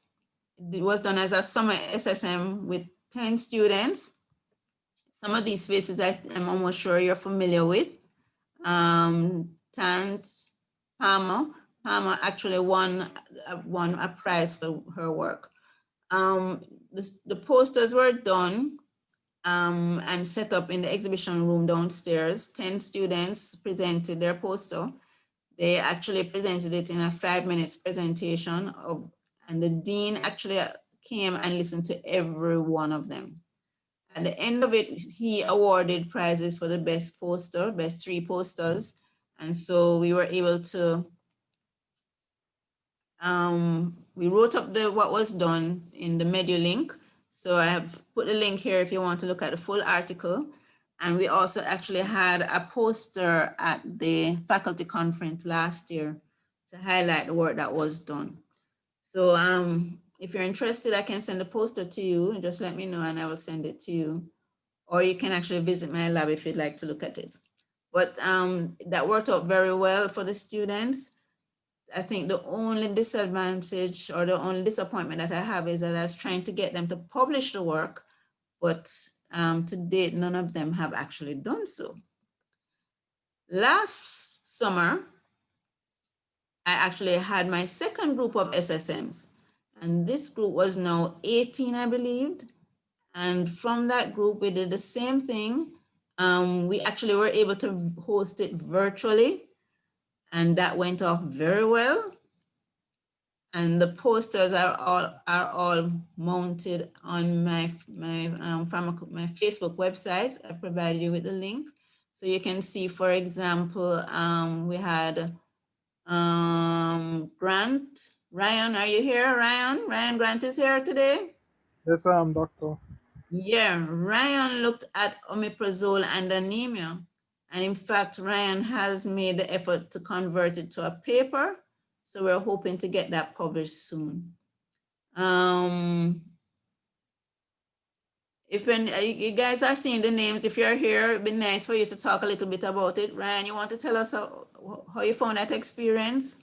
was done as a summer SSM with 10 students. Some of these faces I'm almost sure you're familiar with. Tant Palmer actually won a prize for her work. The posters were done and set up in the exhibition room downstairs. 10 students presented their poster. They actually presented it in a 5-minute presentation and the dean actually came and listened to every one of them. At the end of it, he awarded prizes for the best poster, best 3 posters. And so we were able to, we wrote up what was done in the Media link. So I have put the link here if you want to look at the full article. And we also actually had a poster at the faculty conference last year to highlight the work that was done. So if you're interested, I can send the poster to you. Just let me know and I will send it to you. Or you can actually visit my lab if you'd like to look at it. But that worked out very well for the students. I think the only disadvantage or the only disappointment that I have is that I was trying to get them to publish the work, but to date, none of them have actually done so. Last summer, I actually had my second group of SSMs, and this group was now 18, I believe. And from that group, we did the same thing. We actually were able to host it virtually, and that went off very well. And the posters are all mounted on my Facebook website. I provided you with the link. So you can see, for example, we had Grant. Ryan, are you here, Ryan? Ryan Grant is here today? Yes, I am, doctor. Yeah, Ryan looked at omeprazole and anemia. And in fact, Ryan has made the effort to convert it to a paper. So we're hoping to get that published soon. If you guys are seeing the names, if you're here, it'd be nice for you to talk a little bit about it. Ryan, you want to tell us how you found that experience?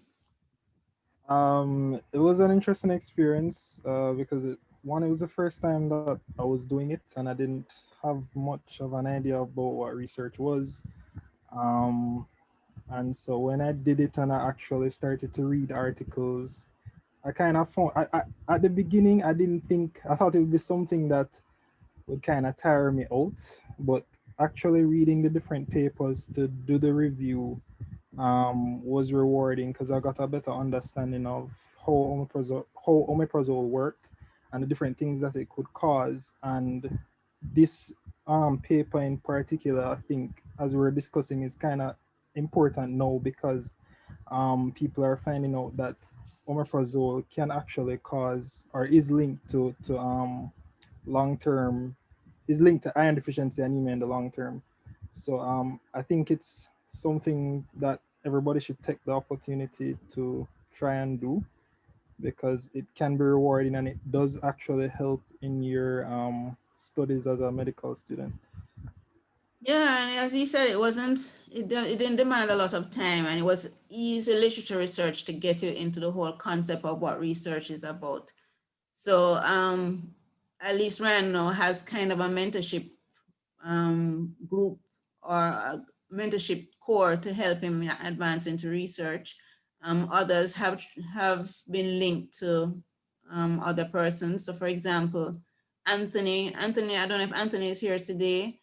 It was an interesting experience because it was the first time that I was doing it and I didn't have much of an idea about what research was. And so when I did it and I actually started to read articles, I kind of found, at the beginning, I thought it would be something that would kind of tire me out, but actually reading the different papers to do the review was rewarding because I got a better understanding of how omeprazole worked and the different things that it could cause. And this paper in particular, I think, as we were discussing, is kind of important now because people are finding out that omeprazole can actually cause or is linked to long-term, is linked to iron deficiency anemia in the long term. So I think it's something that everybody should take the opportunity to try and do because it can be rewarding and it does actually help in your studies as a medical student. Yeah, and as he said, it didn't demand a lot of time, and it was easy literature research to get you into the whole concept of what research is about. So at least Ryan now has kind of a mentorship group or a mentorship core to help him advance into research. Others have been linked to other persons. So for example, Anthony, I don't know if Anthony is here today.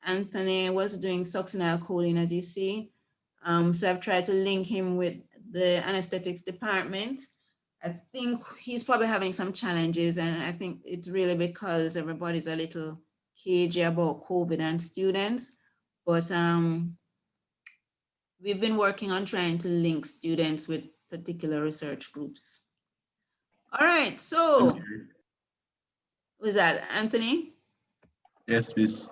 Anthony was doing succinylcholine, as you see. So I've tried to link him with the anesthetics department. I think he's probably having some challenges, and I think it's really because everybody's a little cagey about COVID and students. But we've been working on trying to link students with particular research groups. All right, so was that Anthony? Yes, miss.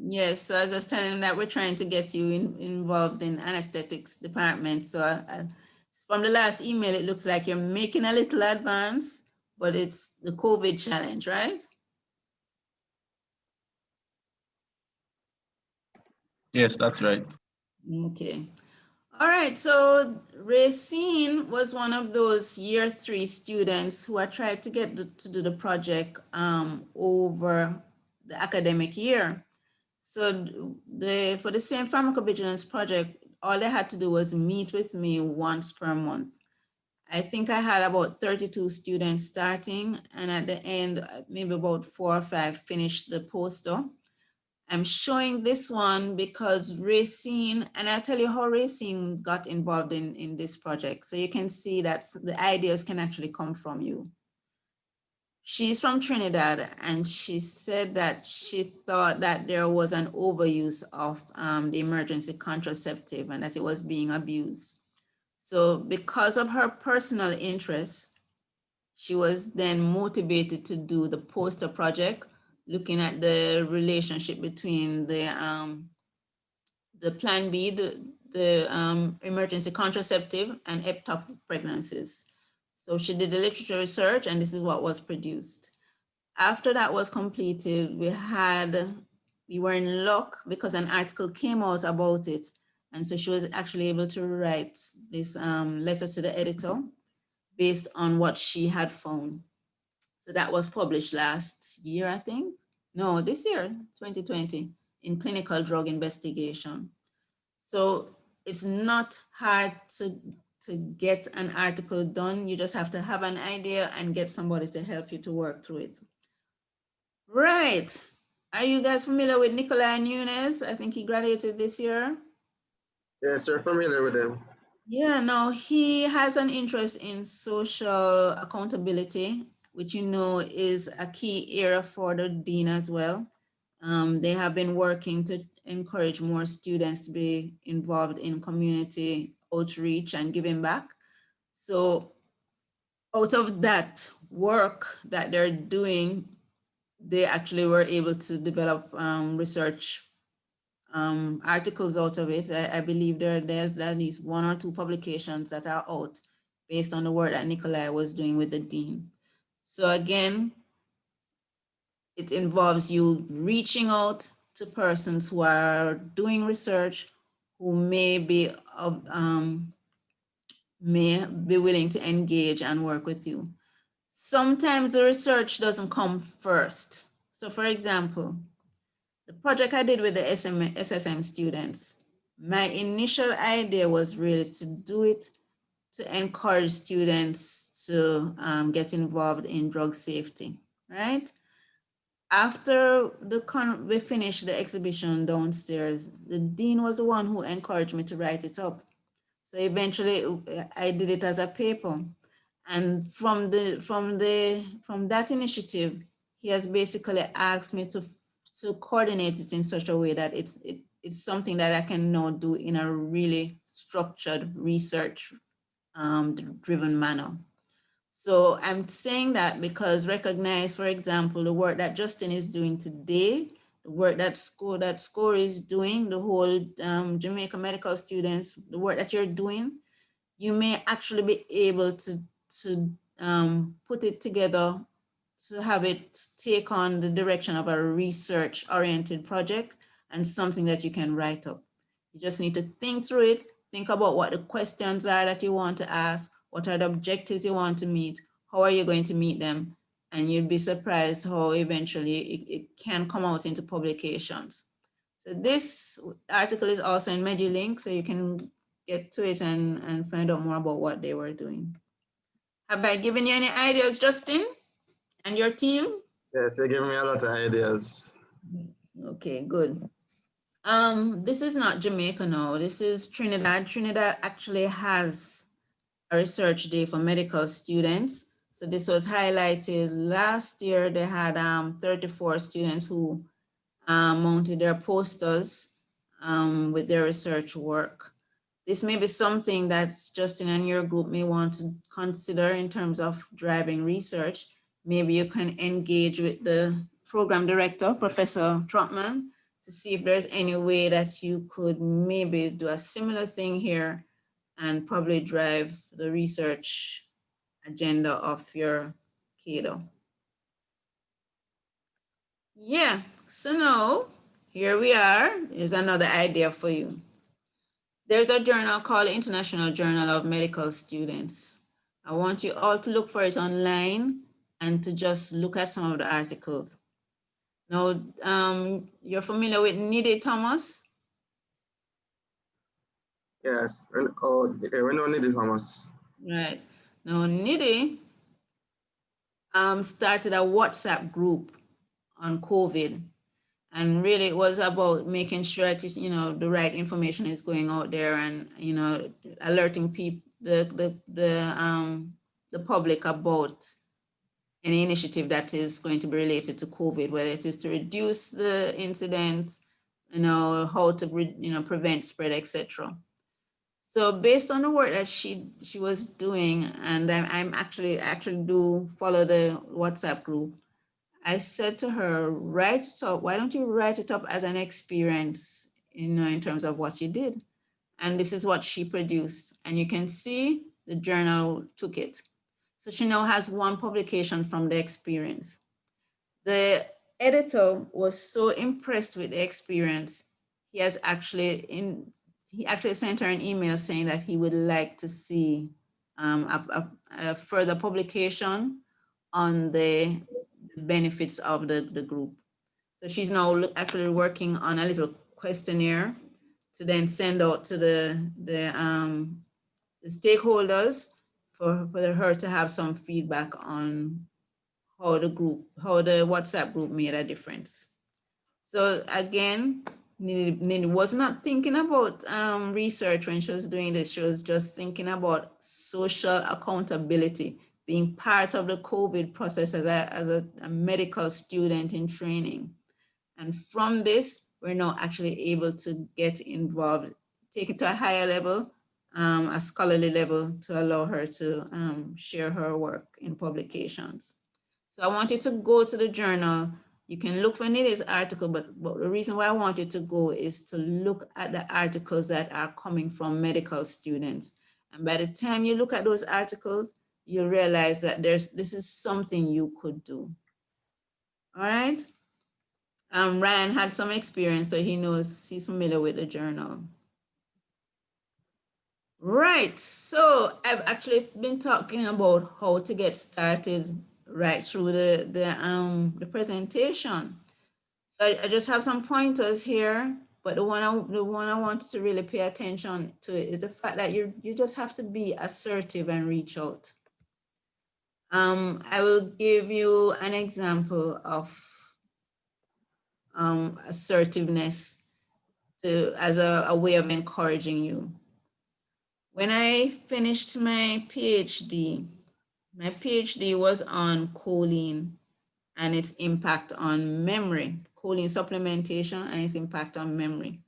Yes, so I was just telling him that we're trying to get you involved in anesthetics department. So from the last email, it looks like you're making a little advance, but it's the COVID challenge, right? Yes, that's right. Okay. All right, so Racine was one of those year 3 students who I tried to get to do the project over the academic year. So for the same pharmacovigilance project, all they had to do was meet with me once per month. I think I had about 32 students starting, and at the end, maybe about 4 or 5 finished the poster. I'm showing this one because Racine, and I'll tell you how Racine got involved in this project. So you can see that the ideas can actually come from you. She's from Trinidad, and she said that she thought that there was an overuse of the emergency contraceptive and that it was being abused. So because of her personal interest, she was then motivated to do the poster project, looking at the relationship between the Plan B, the emergency contraceptive, and ectopic pregnancies. So she did the literature research, and this is what was produced. After that was completed, we were in luck because an article came out about it. And so she was actually able to write this letter to the editor based on what she had found. So that was published last year, I think. No, this year, 2020, in Clinical Drug Investigation. So it's not hard to get an article done. You just have to have an idea and get somebody to help you to work through it. Right. Are you guys familiar with Nikolai Nunes? I think he graduated this year. Yes, you're familiar with him. Yeah, no, he has an interest in social accountability, which you know is a key area for the dean as well. They have been working to encourage more students to be involved in community outreach and giving back. So out of that work that they're doing, they actually were able to develop research articles out of it. I believe there's at least 1 or 2 publications that are out based on the work that Nikolai was doing with the dean. So again, it involves you reaching out to persons who are doing research, who may be willing to engage and work with you. Sometimes the research doesn't come first. So for example, the project I did with the SSM students, my initial idea was really to do it to encourage students to get involved in drug safety, right? After we finished the exhibition downstairs, the dean was the one who encouraged me to write it up. So eventually I did it as a paper. And from that initiative, he has basically asked me to coordinate it in such a way that it's something that I can now do in a really structured, research driven manner. So I'm saying that because recognize, for example, the work that Justin is doing today, the work that SCORE is doing, the whole Jamaica medical students, the work that you're doing, you may actually be able to put it together to have it take on the direction of a research-oriented project and something that you can write up. You just need to think through it, think about what the questions are that you want to ask, what are the objectives you want to meet, how are you going to meet them, and you'd be surprised how eventually it can come out into publications. So this article is also in MediLink, so you can get to it and find out more about what they were doing. Have I given you any ideas, Justin, and your team? Yes, you're giving me a lot of ideas. Okay, good. This is not Jamaica now. This is Trinidad. Trinidad actually has a research day for medical students. So this was highlighted last year. They had 34 students who mounted their posters with their research work. This may be something that Justin and your group may want to consider in terms of driving research. Maybe you can engage with the program director, Professor Trotman, to see if there's any way that you could maybe do a similar thing here and probably drive the research agenda of your kiddo. Yeah, so now here we are. Here's another idea for you. There's a journal called International Journal of Medical Students. I want you all to look for it online and to just look at some of the articles. Now, you're familiar with Nide Thomas? Yes, and oh, yeah, we know Nide Thomas. Right. Now, Nide started a WhatsApp group on COVID. And really it was about making sure that, you know, the right information is going out there and, you know, alerting people, the public about any initiative that is going to be related to COVID, whether it is to reduce the incidence, you know, how to, you know, prevent spread, etc. So based on the work that she was doing, and I actually do follow the WhatsApp group, I said to her, write it up. Why don't you write it up as an experience, you know, in terms of what you did? And this is what she produced. And you can see the journal took it. So she now has one publication from the experience. The editor was so impressed with the experience, he actually sent her an email saying that he would like to see a further publication on the benefits of the group. So she's now actually working on a little questionnaire to then send out to the stakeholders for her to have some feedback on how the WhatsApp group made a difference. So again, Nini was not thinking about research when she was doing this. She was just thinking about social accountability, being part of the COVID process as a medical student in training. And from this, we're now actually able to get involved, take it to a higher level, a scholarly level, to allow her to share her work in publications. So I want you to go to the journal. You can look for Nini's article, but the reason why I want you to go is to look at the articles that are coming from medical students. And by the time you look at those articles, you'll realize that this is something you could do. All right. Ryan had some experience, so he knows, he's familiar with the journal. Right, so I've actually been talking about how to get started right through the presentation. So I just have some pointers here, but the one I wanted to really pay attention to is the fact that you just have to be assertive and reach out. I will give you an example of assertiveness as a way of encouraging you. When I finished my PhD was on choline and its impact on memory, choline supplementation and its impact on memory.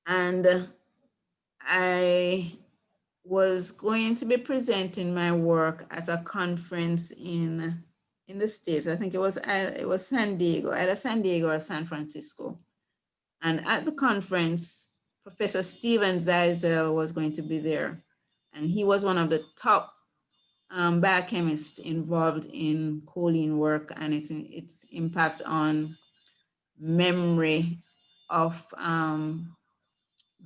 And I was going to be presenting my work at a conference in the States. I think it was San Diego, either San Diego or San Francisco. And at the conference, Professor Steven Zeisel was going to be there. And he was one of the top biochemists involved in choline work and its impact on memory of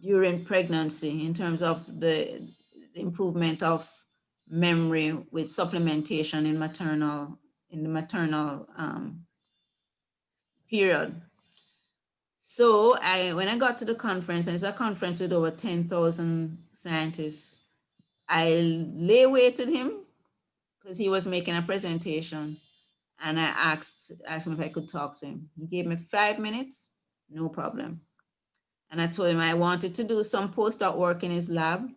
during pregnancy in terms of the improvement of memory with supplementation in the maternal period. So when I got to the conference, and it's a conference with over 10,000 scientists, I lay-weighted him because he was making a presentation, and I asked him if I could talk to him. He gave me 5 minutes, no problem. And I told him I wanted to do some postdoc work in his lab,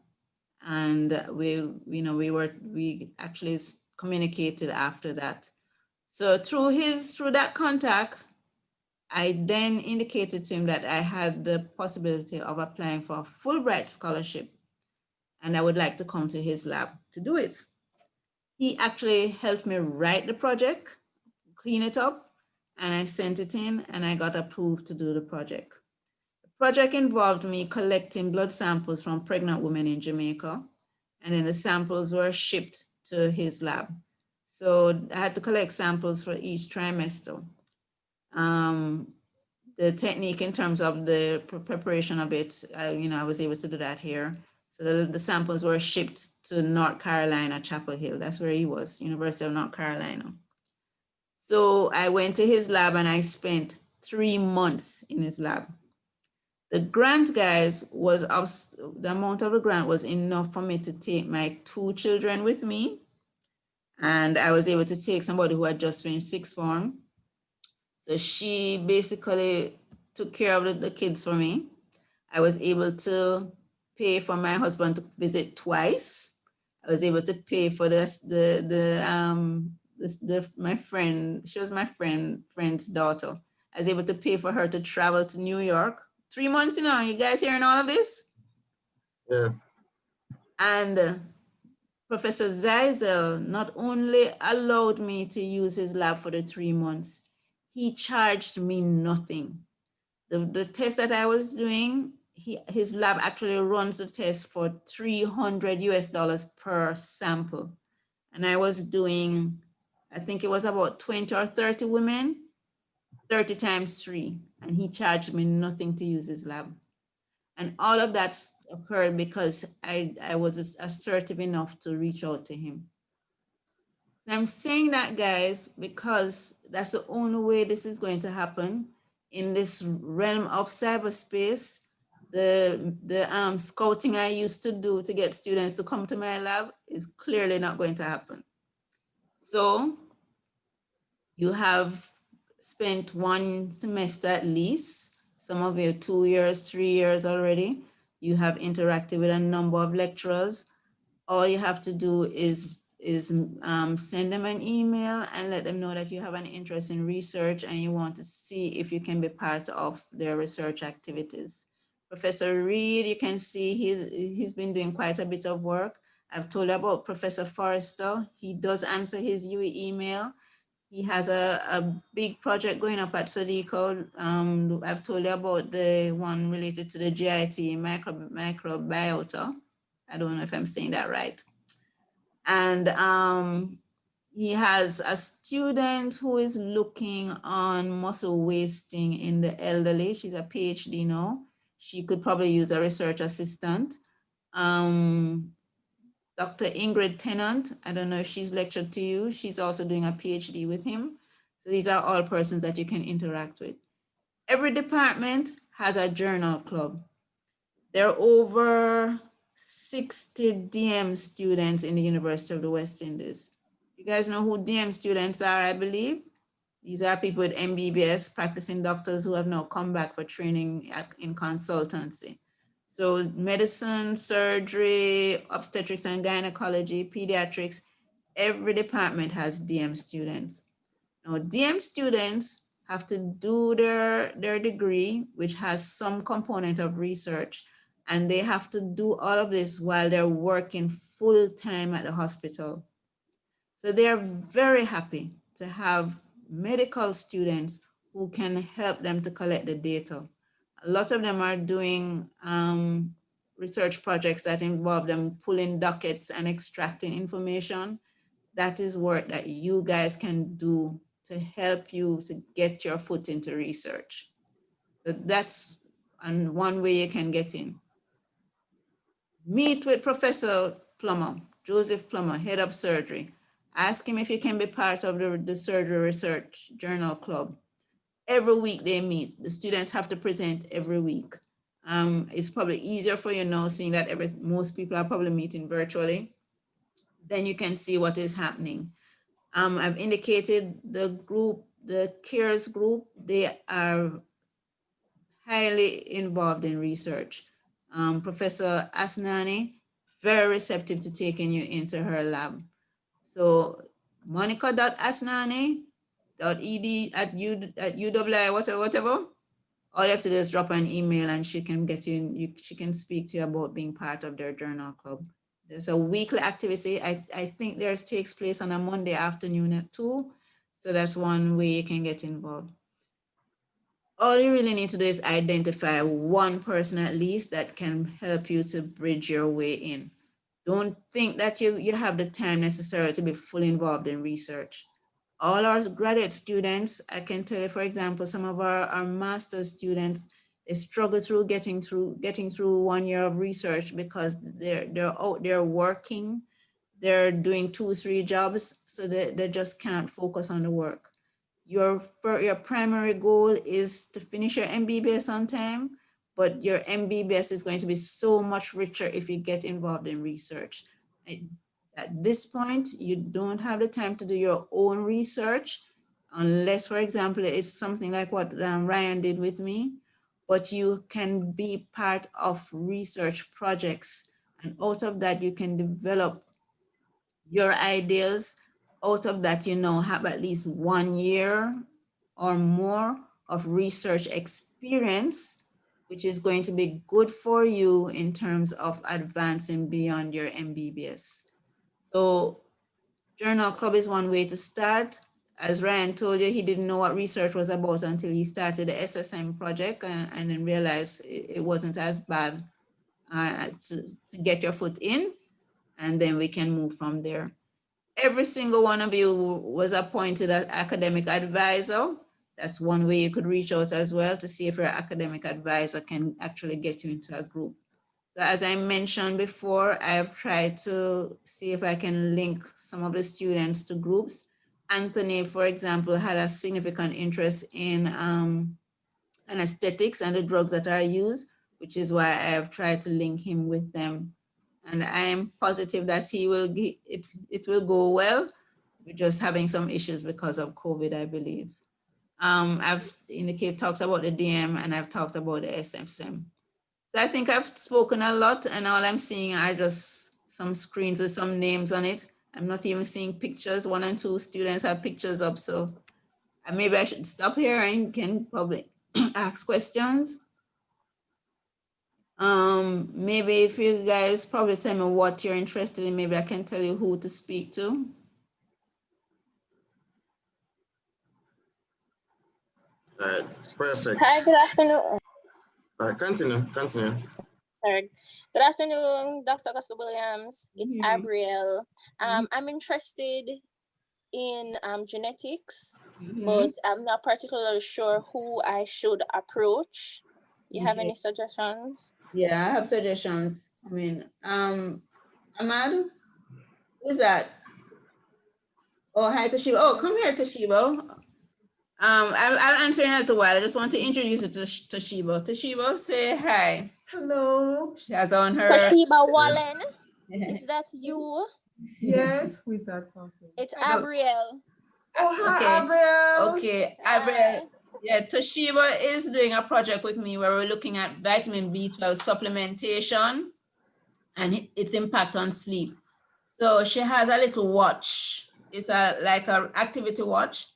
and we actually communicated after that. So through that contact, I then indicated to him that I had the possibility of applying for a Fulbright scholarship, and I would like to come to his lab to do it. He actually helped me write the project, clean it up, and I sent it in, and I got approved to do the project. The project involved me collecting blood samples from pregnant women in Jamaica, and then the samples were shipped to his lab. So I had to collect samples for each trimester. The technique in terms of the preparation of it, I was able to do that here. So the samples were shipped to North Carolina, Chapel Hill. That's where he was, University of North Carolina. So I went to his lab and I spent 3 months in his lab. The grant, guys, the amount of the grant was enough for me to take my 2 children with me. And I was able to take somebody who had just finished 6th form. So she basically took care of the kids for me. I was able to pay for my husband to visit twice. I was able to pay for my friend, she was my friend's daughter. I was able to pay for her to travel to New York. 3 months, you guys hearing all of this? Yes. And Professor Zeisel not only allowed me to use his lab for the 3 months, he charged me nothing. The test that I was doing, his lab actually runs the test for $300 per sample. And I was doing, I think it was about 20 or 30 women, 30 times 3. And he charged me nothing to use his lab. And all of that occurred because I was assertive enough to reach out to him. So I'm saying that, guys, because that's the only way this is going to happen in this realm of cyberspace. The scouting I used to do to get students to come to my lab is clearly not going to happen. So you have spent 1 semester at least, some of you 2 years, 3 years already. You have interacted with a number of lecturers. All you have to do is send them an email and let them know that you have an interest in research and you want to see if you can be part of their research activities. Professor Reed, you can see he's been doing quite a bit of work. I've told you about Professor Forrester. He does answer his UE email. He has a big project going up at Sadico. I've told you about the one related to the GIT microbiota. I don't know if I'm saying that right. And he has a student who is looking on muscle wasting in the elderly. She's a PhD now. She could probably use a research assistant. Dr. Ingrid Tennant, I don't know if she's lectured to you. She's also doing a PhD with him. So these are all persons that you can interact with. Every department has a journal club. There are over 60 DM students in the University of the West Indies. You guys know who DM students are, I believe? These are people with MBBS, practicing doctors who have now come back for training in consultancy. So medicine, surgery, obstetrics and gynecology, pediatrics, every department has DM students. Now, DM students have to do their degree, which has some component of research, and they have to do all of this while they're working full time at the hospital. So they're very happy to have medical students who can help them to collect the data. A lot of them are doing research projects that involve them pulling dockets and extracting information. That is work that you guys can do to help you to get your foot into research. So that's one way you can get in. Meet with Professor Plummer, Joseph Plummer, head of surgery. Ask him if he can be part of the Surgery Research Journal Club. Every week they meet. The students have to present every week. It's probably easier for you now, seeing that most people are probably meeting virtually. Then you can see what is happening. I've indicated the group, the CARES group, they are highly involved in research. Professor Asnani, very receptive to taking you into her lab. So monica.asnani.ed at UWI, whatever. All you have to do is drop an email and she can get you, she can speak to you about being part of their journal club. There's a weekly activity. I think theirs takes place on a Monday afternoon at 2. So that's one way you can get involved. All you really need to do is identify one person at least that can help you to bridge your way in. Don't think that you have the time necessarily to be fully involved in research. All our graduate students, I can tell you, for example, some of our master's students, they struggle through getting through 1 year of research because they're out there working, they're doing 2-3 jobs, so they just can't focus on the work. Your primary goal is to finish your MBBS on time, but your MBBS is going to be so much richer if you get involved in research. At this point, you don't have the time to do your own research. unless, for example, it's something like what Ryan did with me, but you can be part of research projects. And out of that, you can develop your ideas. Out of that, have at least 1 year or more of research experience, which is going to be good for you in terms of advancing beyond your MBBS. So Journal Club is one way to start. As Ryan told you, he didn't know what research was about until he started the SSM project and then realized it wasn't as bad to get your foot in, and then we can move from there. Every single one of you was appointed as academic advisor. That's one way you could reach out as well to see if your academic advisor can actually get you into a group. So as I mentioned before, I've tried to see if I can link some of the students to groups. Anthony, for example, had a significant interest in anesthetics and the drugs that are used, which is why I have tried to link him with them. And I am positive that it will go well. We're just having some issues because of COVID, I believe. I've talked about the DM and I've talked about the SSM. So I think I've spoken a lot, and all I'm seeing are just some screens with some names on it. I'm not even seeing pictures. 1 and 2 students have pictures up, so maybe I should stop here and can probably ask questions. Maybe if you guys probably tell me what you're interested in, maybe I can tell you who to speak to. All right, perfect. Hi, good afternoon. All right, continue. Sorry. Good afternoon, Dr. Gossell-Williams. It's Abriel. I'm interested in genetics, but I'm not particularly sure who I should approach. Do you have any suggestions? Yeah, I have suggestions. I mean, Ahmad, who's that? Oh, hi, Toshiba. Oh, come here, Toshiba. I'll answer in a little while. I just want to introduce you to Toshiba. Toshiba, say hi. Hello. She has on her. Toshiba Wallen. Is that you? Yes. Who is that talking? It's Abriel. Oh, hi, Okay. Abriel. Okay, Abriel. Yeah, Toshiba is doing a project with me where we're looking at vitamin B12 supplementation and its impact on sleep. So she has a little watch. It's like an activity watch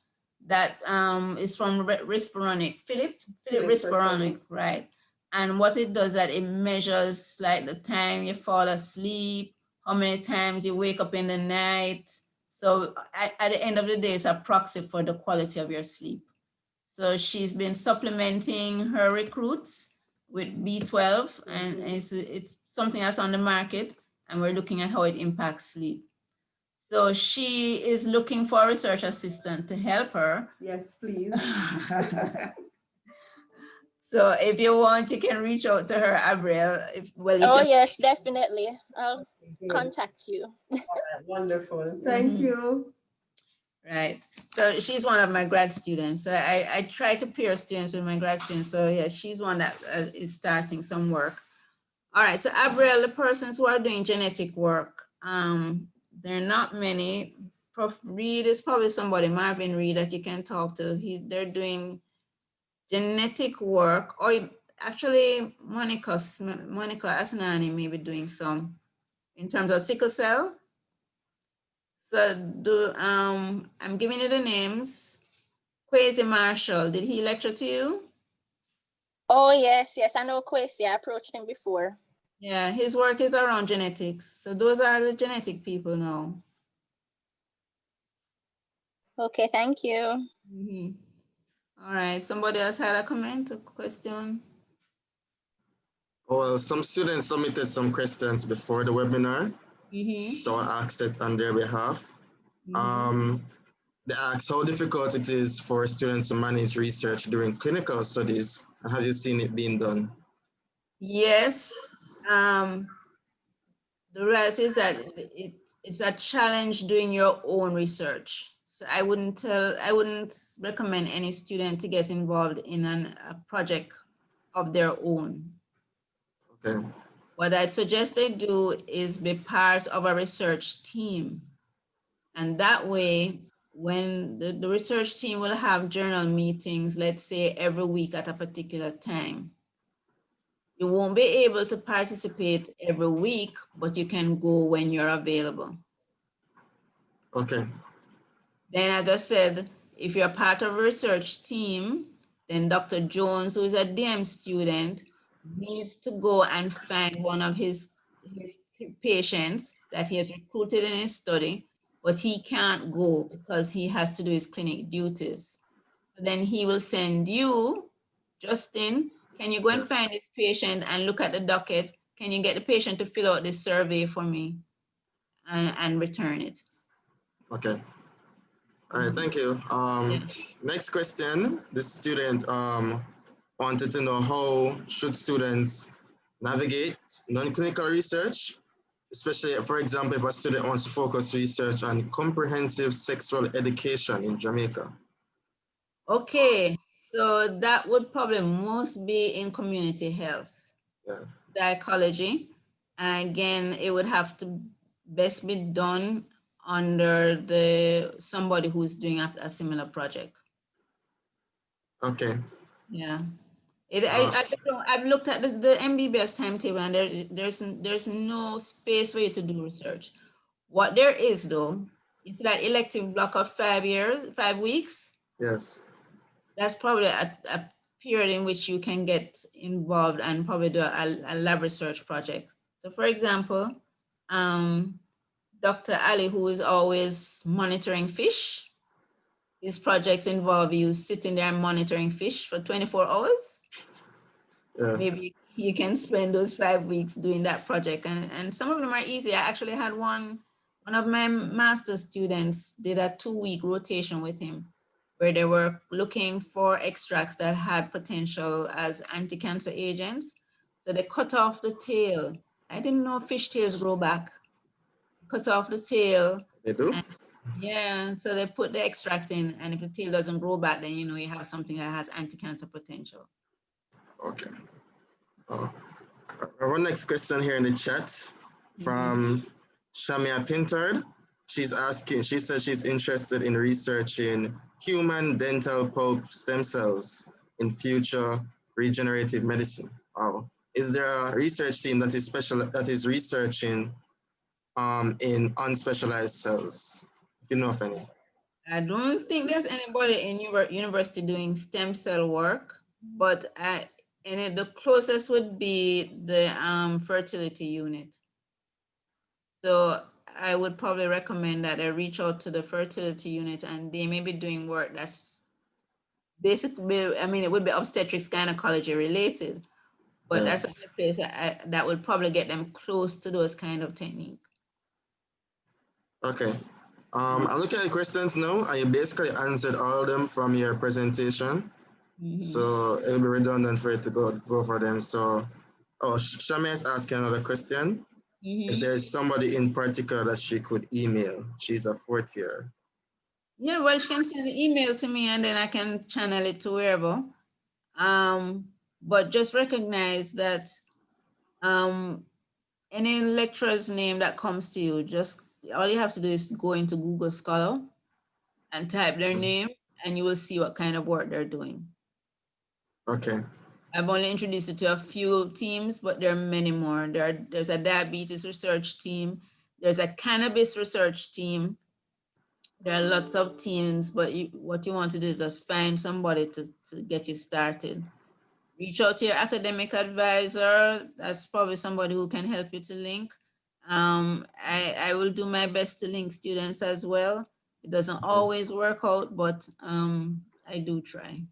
that is from Respironic. Philip Respironic, right? And what it does that it measures like the time you fall asleep, how many times you wake up in the night. So at the end of the day, it's a proxy for the quality of your sleep. So she's been supplementing her recruits with B12, and it's something that's on the market, and we're looking at how it impacts sleep. So she is looking for a research assistant to help her. Yes, please. So if you want, you can reach out to her, Abriel. Yes, definitely. I'll contact you. All right, wonderful. Thank you. Right. So she's one of my grad students. So I try to pair students with my grad students. So yeah, she's one that is starting some work. All right. So Abriel, the persons who are doing genetic work, there are not many. Prof. Reed is probably somebody, Marvin Reed, that you can talk to. They're doing genetic work, or actually Monica Asnani may be doing some in terms of sickle cell. So I'm giving you the names. Kwesi Marshall, did he lecture to you? Oh, yes, I know Kwesi. I approached him before. Yeah, his work is around genetics. So those are the genetic people now. Okay, thank you. All right, somebody else had a comment, a question? Well, some students submitted some questions before the webinar, so I asked it on their behalf. They asked how difficult it is for students to manage research during clinical studies, and have you seen it being done? Yes. The reality is that it's a challenge doing your own research. So I wouldn't recommend any student to get involved in a project of their own. Okay. What I'd suggest they do is be part of a research team. And that way when the research team will have journal meetings, let's say every week at a particular time. You won't be able to participate every week, but you can go when you're available. Okay. Then, as I said, if you're part of a research team, then Dr. Jones, who is a DM student, needs to go and find one of his patients that he has recruited in his study, but he can't go because he has to do his clinic duties. So then he will send you, Justin, can you go and find this patient and look at the docket? Can you get the patient to fill out this survey for me and return it? Okay. All right, thank you. Next question, this student wanted to know how should students navigate non-clinical research, especially, for example, if a student wants to focus research on comprehensive sexual education in Jamaica. Okay, so that would probably most be in community health, psychology. And again, it would have to best be done under somebody who's doing a similar project. Okay. Yeah. I've looked at the MBBS timetable, and there's no space for you to do research. What there is, though, it's that elective block of 5 weeks. Yes. That's probably a period in which you can get involved and probably do a lab research project. So, for example, Dr. Ali, who is always monitoring fish, his projects involve you sitting there and monitoring fish for 24 hours. Yes. Maybe you can spend those 5 weeks doing that project. And some of them are easy. I actually had one of my master's students did a 2-week rotation with him where they were looking for extracts that had potential as anti-cancer agents. So they cut off the tail. I didn't know fish tails grow back. Cut off the tail. They do? Yeah, so they put the extract in, and if the tail doesn't grow back, then you know you have something that has anti-cancer potential. Okay. Our next question here in the chat from Shamia Pintard. She's asking, she says she's interested in researching human dental pulp stem cells in future regenerative medicine. Is there a research team that is researching in unspecialized cells, if you know of any? I don't think there's anybody in your university doing stem cell work, but the closest would be the fertility unit. So I would probably recommend that I reach out to the fertility unit, and they may be doing work that's basically, I mean, it would be obstetrics gynecology related, but that's a place that would probably get them close to those kind of techniques. Okay. I'm looking at the questions now, and you basically answered all of them from your presentation. So it'll be redundant for you to go for them. So, Shamia is asking another question. If there's somebody in particular that she could email, she's a 4th year. Yeah, well, she can send an email to me and then I can channel it to wherever. But just recognize that any lecturer's name that comes to you, just all you have to do is go into Google Scholar and type their name, and you will see what kind of work they're doing. Okay. I've only introduced you to a few teams, but there are many more. There's a diabetes research team. There's a cannabis research team. There are lots of teams, but what you want to do is just find somebody to get you started. Reach out to your academic advisor. That's probably somebody who can help you to link. I will do my best to link students as well. It doesn't always work out, but I do try.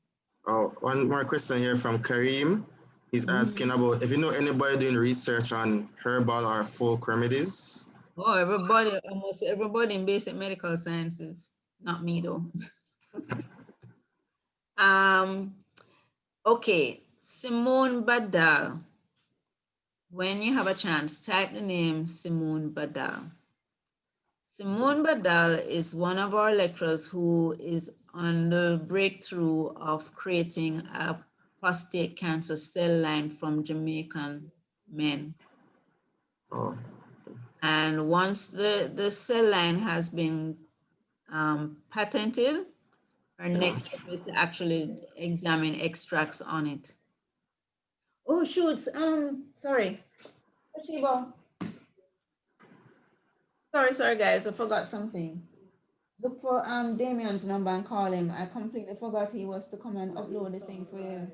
One more question here from Kareem. He's asking about if you know anybody doing research on herbal or folk remedies. Oh, almost everybody in basic medical sciences. Not me though. Okay, Simone Badal. When you have a chance, type the name Simone Badal. Simone Badal is one of our lecturers who is on the breakthrough of creating a prostate cancer cell line from Jamaican men. And once the cell line has been patented. Our next step is to actually examine extracts on it. Oh, shoots. Sorry. Chibo. Sorry, guys. I forgot something. Look for Damien's number and call him. I completely forgot he was to come and upload this thing for you.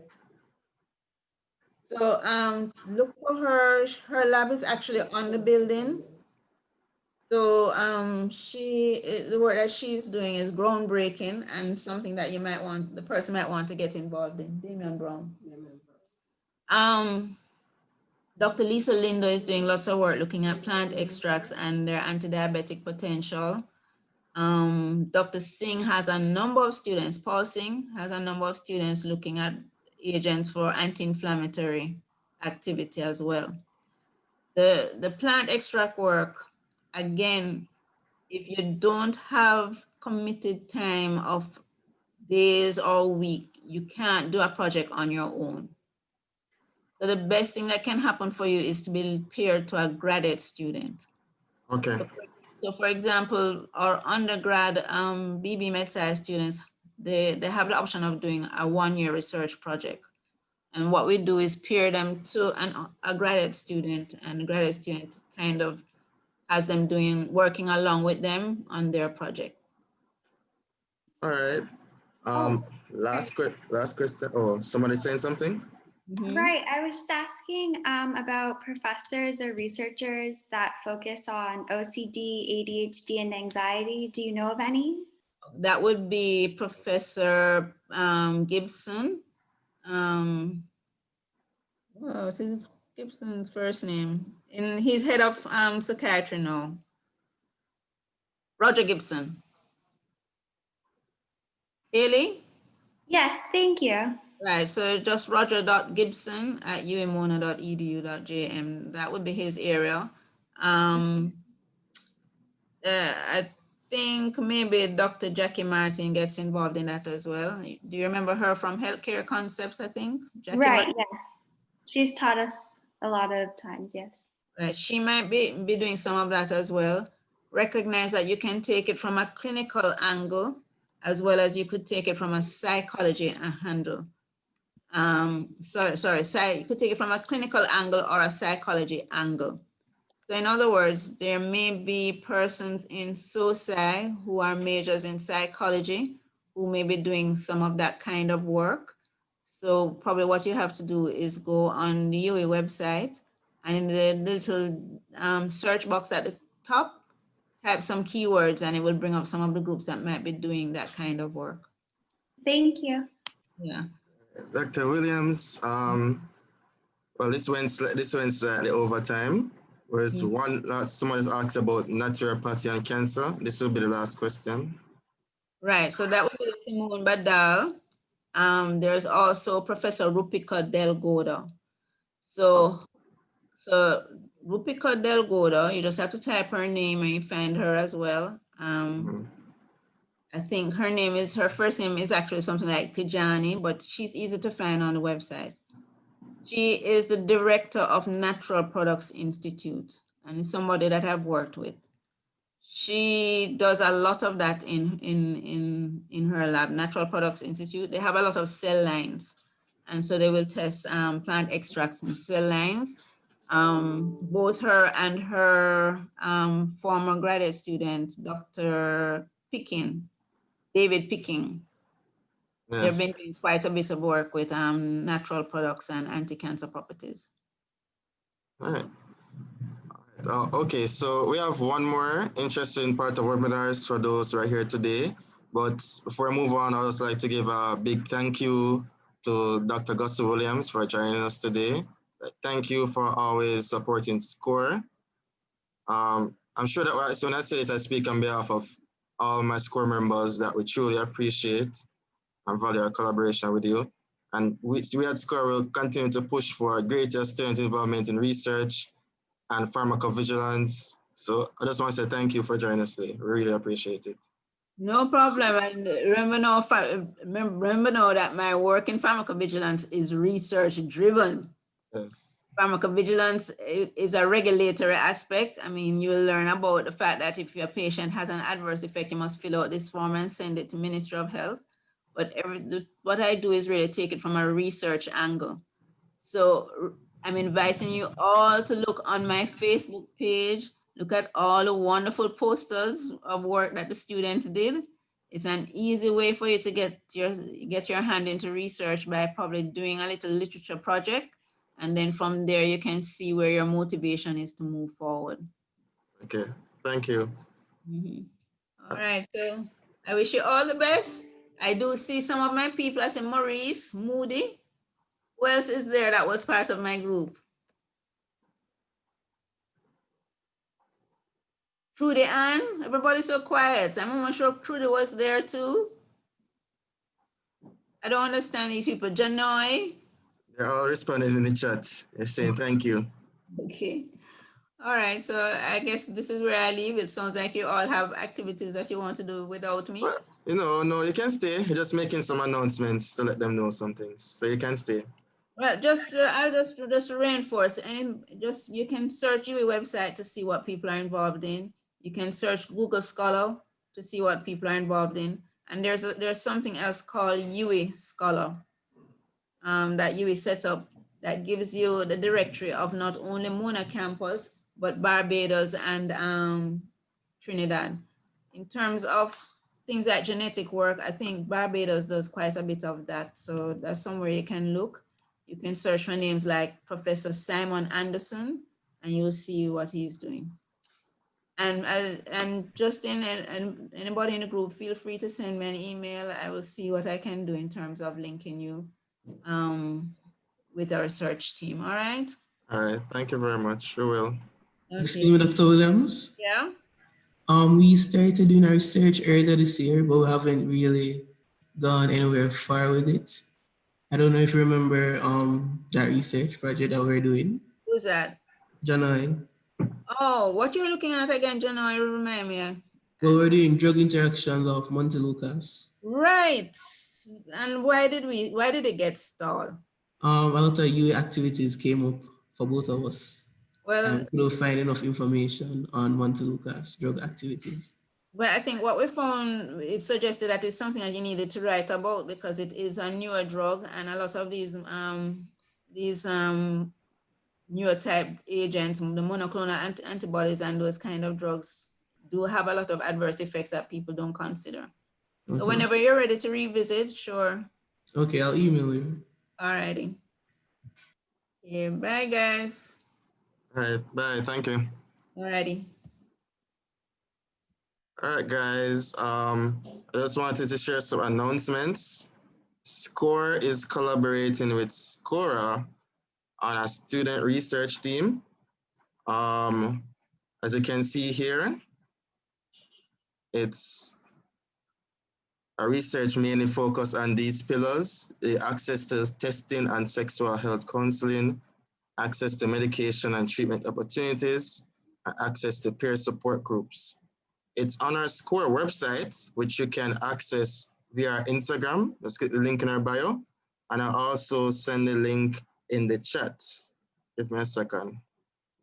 So look for her. Her lab is actually on the building. So the work that she's doing is groundbreaking and something that the person might want to get involved in. Damien Brown. Dr. Lisa Lindo is doing lots of work looking at plant extracts and their anti-diabetic potential. Dr. Singh has a number of students, Paul Singh has a number of students looking at agents for anti-inflammatory activity as well. The plant extract work, again, if you don't have committed time of days or week, you can't do a project on your own. So the best thing that can happen for you is to be paired to a graduate student. Okay. So for example, our undergrad BB Med-Sci students, they have the option of doing a 1-year research project. And what we do is pair them to a graduate student, and the graduate student kind of has them working along with them on their project. All right. Last question. Oh, somebody saying something? Right. I was just asking about professors or researchers that focus on OCD, ADHD, and anxiety. Do you know of any? That would be Professor Gibson. What is Gibson's first name? And he's head of psychiatry now. Roger Gibson. Haley? Yes, thank you. Right, so just roger.gibson at umona.edu.jm. That would be his area. I think maybe Dr. Jackie Martin gets involved in that as well. Do you remember her from Healthcare Concepts, I think? Jackie Right, Martin? yes. She's taught us a lot of times, yes. Right, she might be doing some of that as well. Recognize that you can take it from a clinical angle, as well as you could take it from a psychology handle. You could take it from a clinical angle or a psychology angle. So in other words, there may be persons in SOCI who are majors in psychology who may be doing some of that kind of work. So probably what you have to do is go on the UE website, and in the little search box at the top, type some keywords and it will bring up some of the groups that might be doing that kind of work. Thank you. Yeah. Dr. Williams, well, this went slightly over time. Whereas someone has asked about naturopathy and cancer. This will be the last question. Right, so that would be Simone Badal. There's also Professor Rupika Delgado. So Rupika Delgado, you just have to type her name and you find her as well. I think her first name is actually something like Tijani, but she's easy to find on the website. She is the director of Natural Products Institute and is somebody that I've worked with. She does a lot of that in her lab, Natural Products Institute. They have a lot of cell lines. And so they will test plant extracts in cell lines. Both her and her former graduate student, Dr. David Picking. Yes. They've been doing quite a bit of work with natural products and anti-cancer properties. All right. Okay, so we have one more interesting part of webinars for those who are here today. But before I move on, I'd also like to give a big thank you to Dr. Gossell-Williams for joining us today. Thank you for always supporting SCORE. I'm sure that when I say this, I speak on behalf of all my SCORE members that we truly appreciate and value our collaboration with you. And we at SCORE will continue to push for greater student involvement in research and pharmacovigilance. So I just want to say thank you for joining us today. We really appreciate it. No problem. And remember now that my work in pharmacovigilance is research driven. Yes. Pharmacovigilance is a regulatory aspect. I mean, you will learn about the fact that if your patient has an adverse effect, you must fill out this form and send it to Ministry of Health. But what I do is really take it from a research angle. So I'm inviting you all to look on my Facebook page, look at all the wonderful posters of work that the students did. It's an easy way for you to get your hand into research by probably doing a little literature project. And then from there, you can see where your motivation is to move forward. Okay, thank you. All right, so I wish you all the best. I do see some of my people. I see Maurice, Moody. Who else is there that was part of my group? Trudy Ann, everybody's so quiet. I'm almost sure Trudy was there too. I don't understand these people. Janoy. They're all responding in the chat. They're saying thank you. Okay. All right, so I guess this is where I leave. It sounds like you all have activities that you want to do without me. Well, no, you can stay. You're just making some announcements to let them know some things. So you can stay. Well, I'll just reinforce, and just you can search your website to see what people are involved in. You can search Google Scholar to see what people are involved in, and there's something else called UE Scholar that UE set up that gives you the directory of not only Mona campus but Barbados and Trinidad. In terms of things like genetic work, I think Barbados does quite a bit of that, so that's somewhere you can look. You can search for names like Professor Simon Anderson, and you'll see what he's doing. And Justin and anybody in the group, feel free to send me an email. I will see what I can do in terms of linking you with our research team. All right. All right. Thank you very much. We will. Okay. Excuse me, Dr. Williams. Yeah. We started doing our research earlier this year, but we haven't really gone anywhere far with it. I don't know if you remember that research project that we're doing. Who's that? Janai. Oh, what you're looking at again, Janai? Remind me. Well, we're doing drug interactions of Monte Lucas. Right. And why did it get stalled? A lot of UE activities came up for both of us. Well, we couldn't find enough information on Monte Lucas drug activities. But I think what we found, it suggested that it's something that you needed to write about because it is a newer drug, and a lot of these newer type agents, the monoclonal antibodies and those kind of drugs do have a lot of adverse effects that people don't consider. Okay. So whenever you're ready to revisit, sure. Okay, I'll email you. All righty. Okay, bye guys. All right, bye, thank you. All righty. All right, guys. I just wanted to share some announcements. SCORE is collaborating with SCORA on a student research team. As you can see here, it's a research mainly focused on these pillars: the access to testing and sexual health counseling, access to medication and treatment opportunities, and access to peer support groups. It's on our SCORE website, which you can access via Instagram. Let's get the link in our bio. And I'll also send the link in the chat. Give me a second.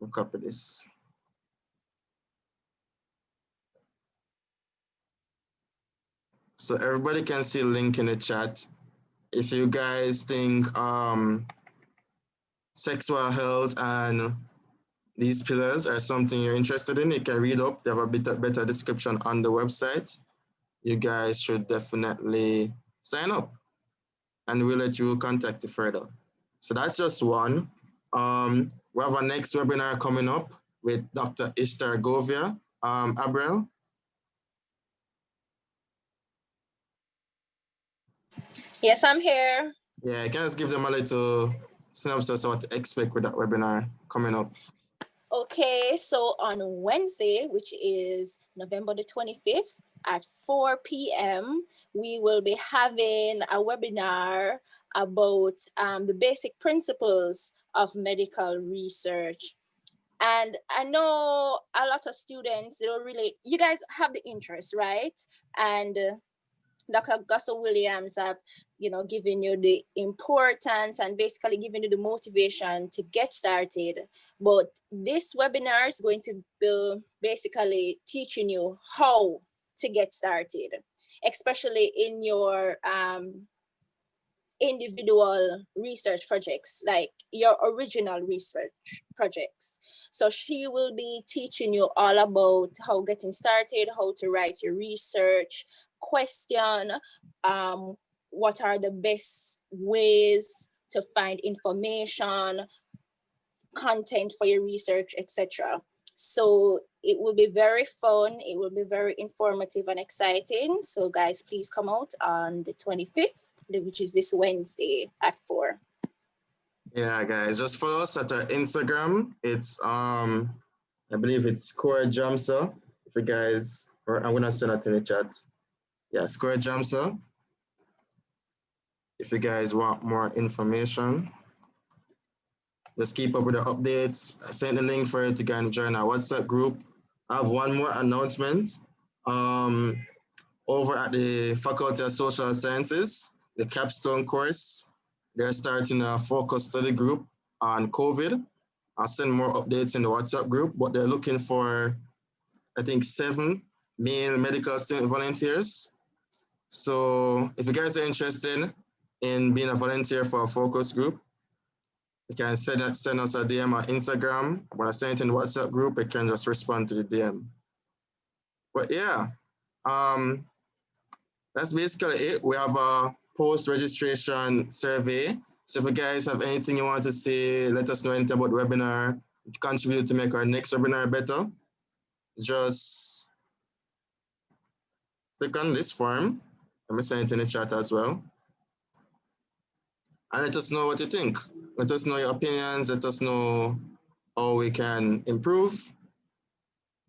I'll copy this. So everybody can see the link in the chat. If you guys think sexual health and these pillars are something you're interested in, you can read up. They have a better description on the website. You guys should definitely sign up and we'll let you contact you further. So that's just one. We have our next webinar coming up with Dr. Ishtar Govia. Abrel? Yes, I'm here. Yeah, can I just give them a little synopsis of what to expect with that webinar coming up? Okay, so on Wednesday, which is November the 25th at 4 p.m., we will be having a webinar about the basic principles of medical research. And I know a lot of students, they don't really, you guys have the interest, right? And Dr. Gossell-Williams have, given you the importance and basically giving you the motivation to get started. But this webinar is going to be basically teaching you how to get started, especially in your individual research projects, like your original research projects. So she will be teaching you all about how getting started, how to write your research question, what are the best ways to find information, content for your research, etc. So it will be very fun. It will be very informative and exciting. So guys, please come out on the 25th, which is this Wednesday at 4. Yeah, guys, just follow us at our Instagram. It's I believe it's Score Jamsa. If you guys, or I'm gonna send it in the chat. Yeah, Score Jamsa. If you guys want more information, just keep up with the updates. I sent the link for you to go and join our WhatsApp group. I have one more announcement. Over at the Faculty of Social Sciences, the capstone course, they're starting a focus study group on COVID. I'll send more updates in the WhatsApp group, but they're looking for, I think, 7 male medical student volunteers. So if you guys are interested in being a volunteer for a focus group, you can send us a DM on Instagram. When I send it in the WhatsApp group, you can just respond to the DM. But yeah, that's basically it. We have a post-registration survey. So if you guys have anything you want to say, let us know anything about the webinar, contribute to make our next webinar better, just click on this form. Let me send it in the chat as well. And let us know what you think. Let us know your opinions. Let us know how we can improve.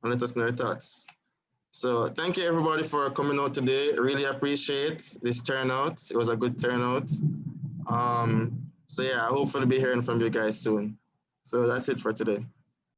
And let us know your thoughts. So thank you everybody for coming out today. Really appreciate this turnout. It was a good turnout. So yeah, I hopefully be hearing from you guys soon. So that's it for today.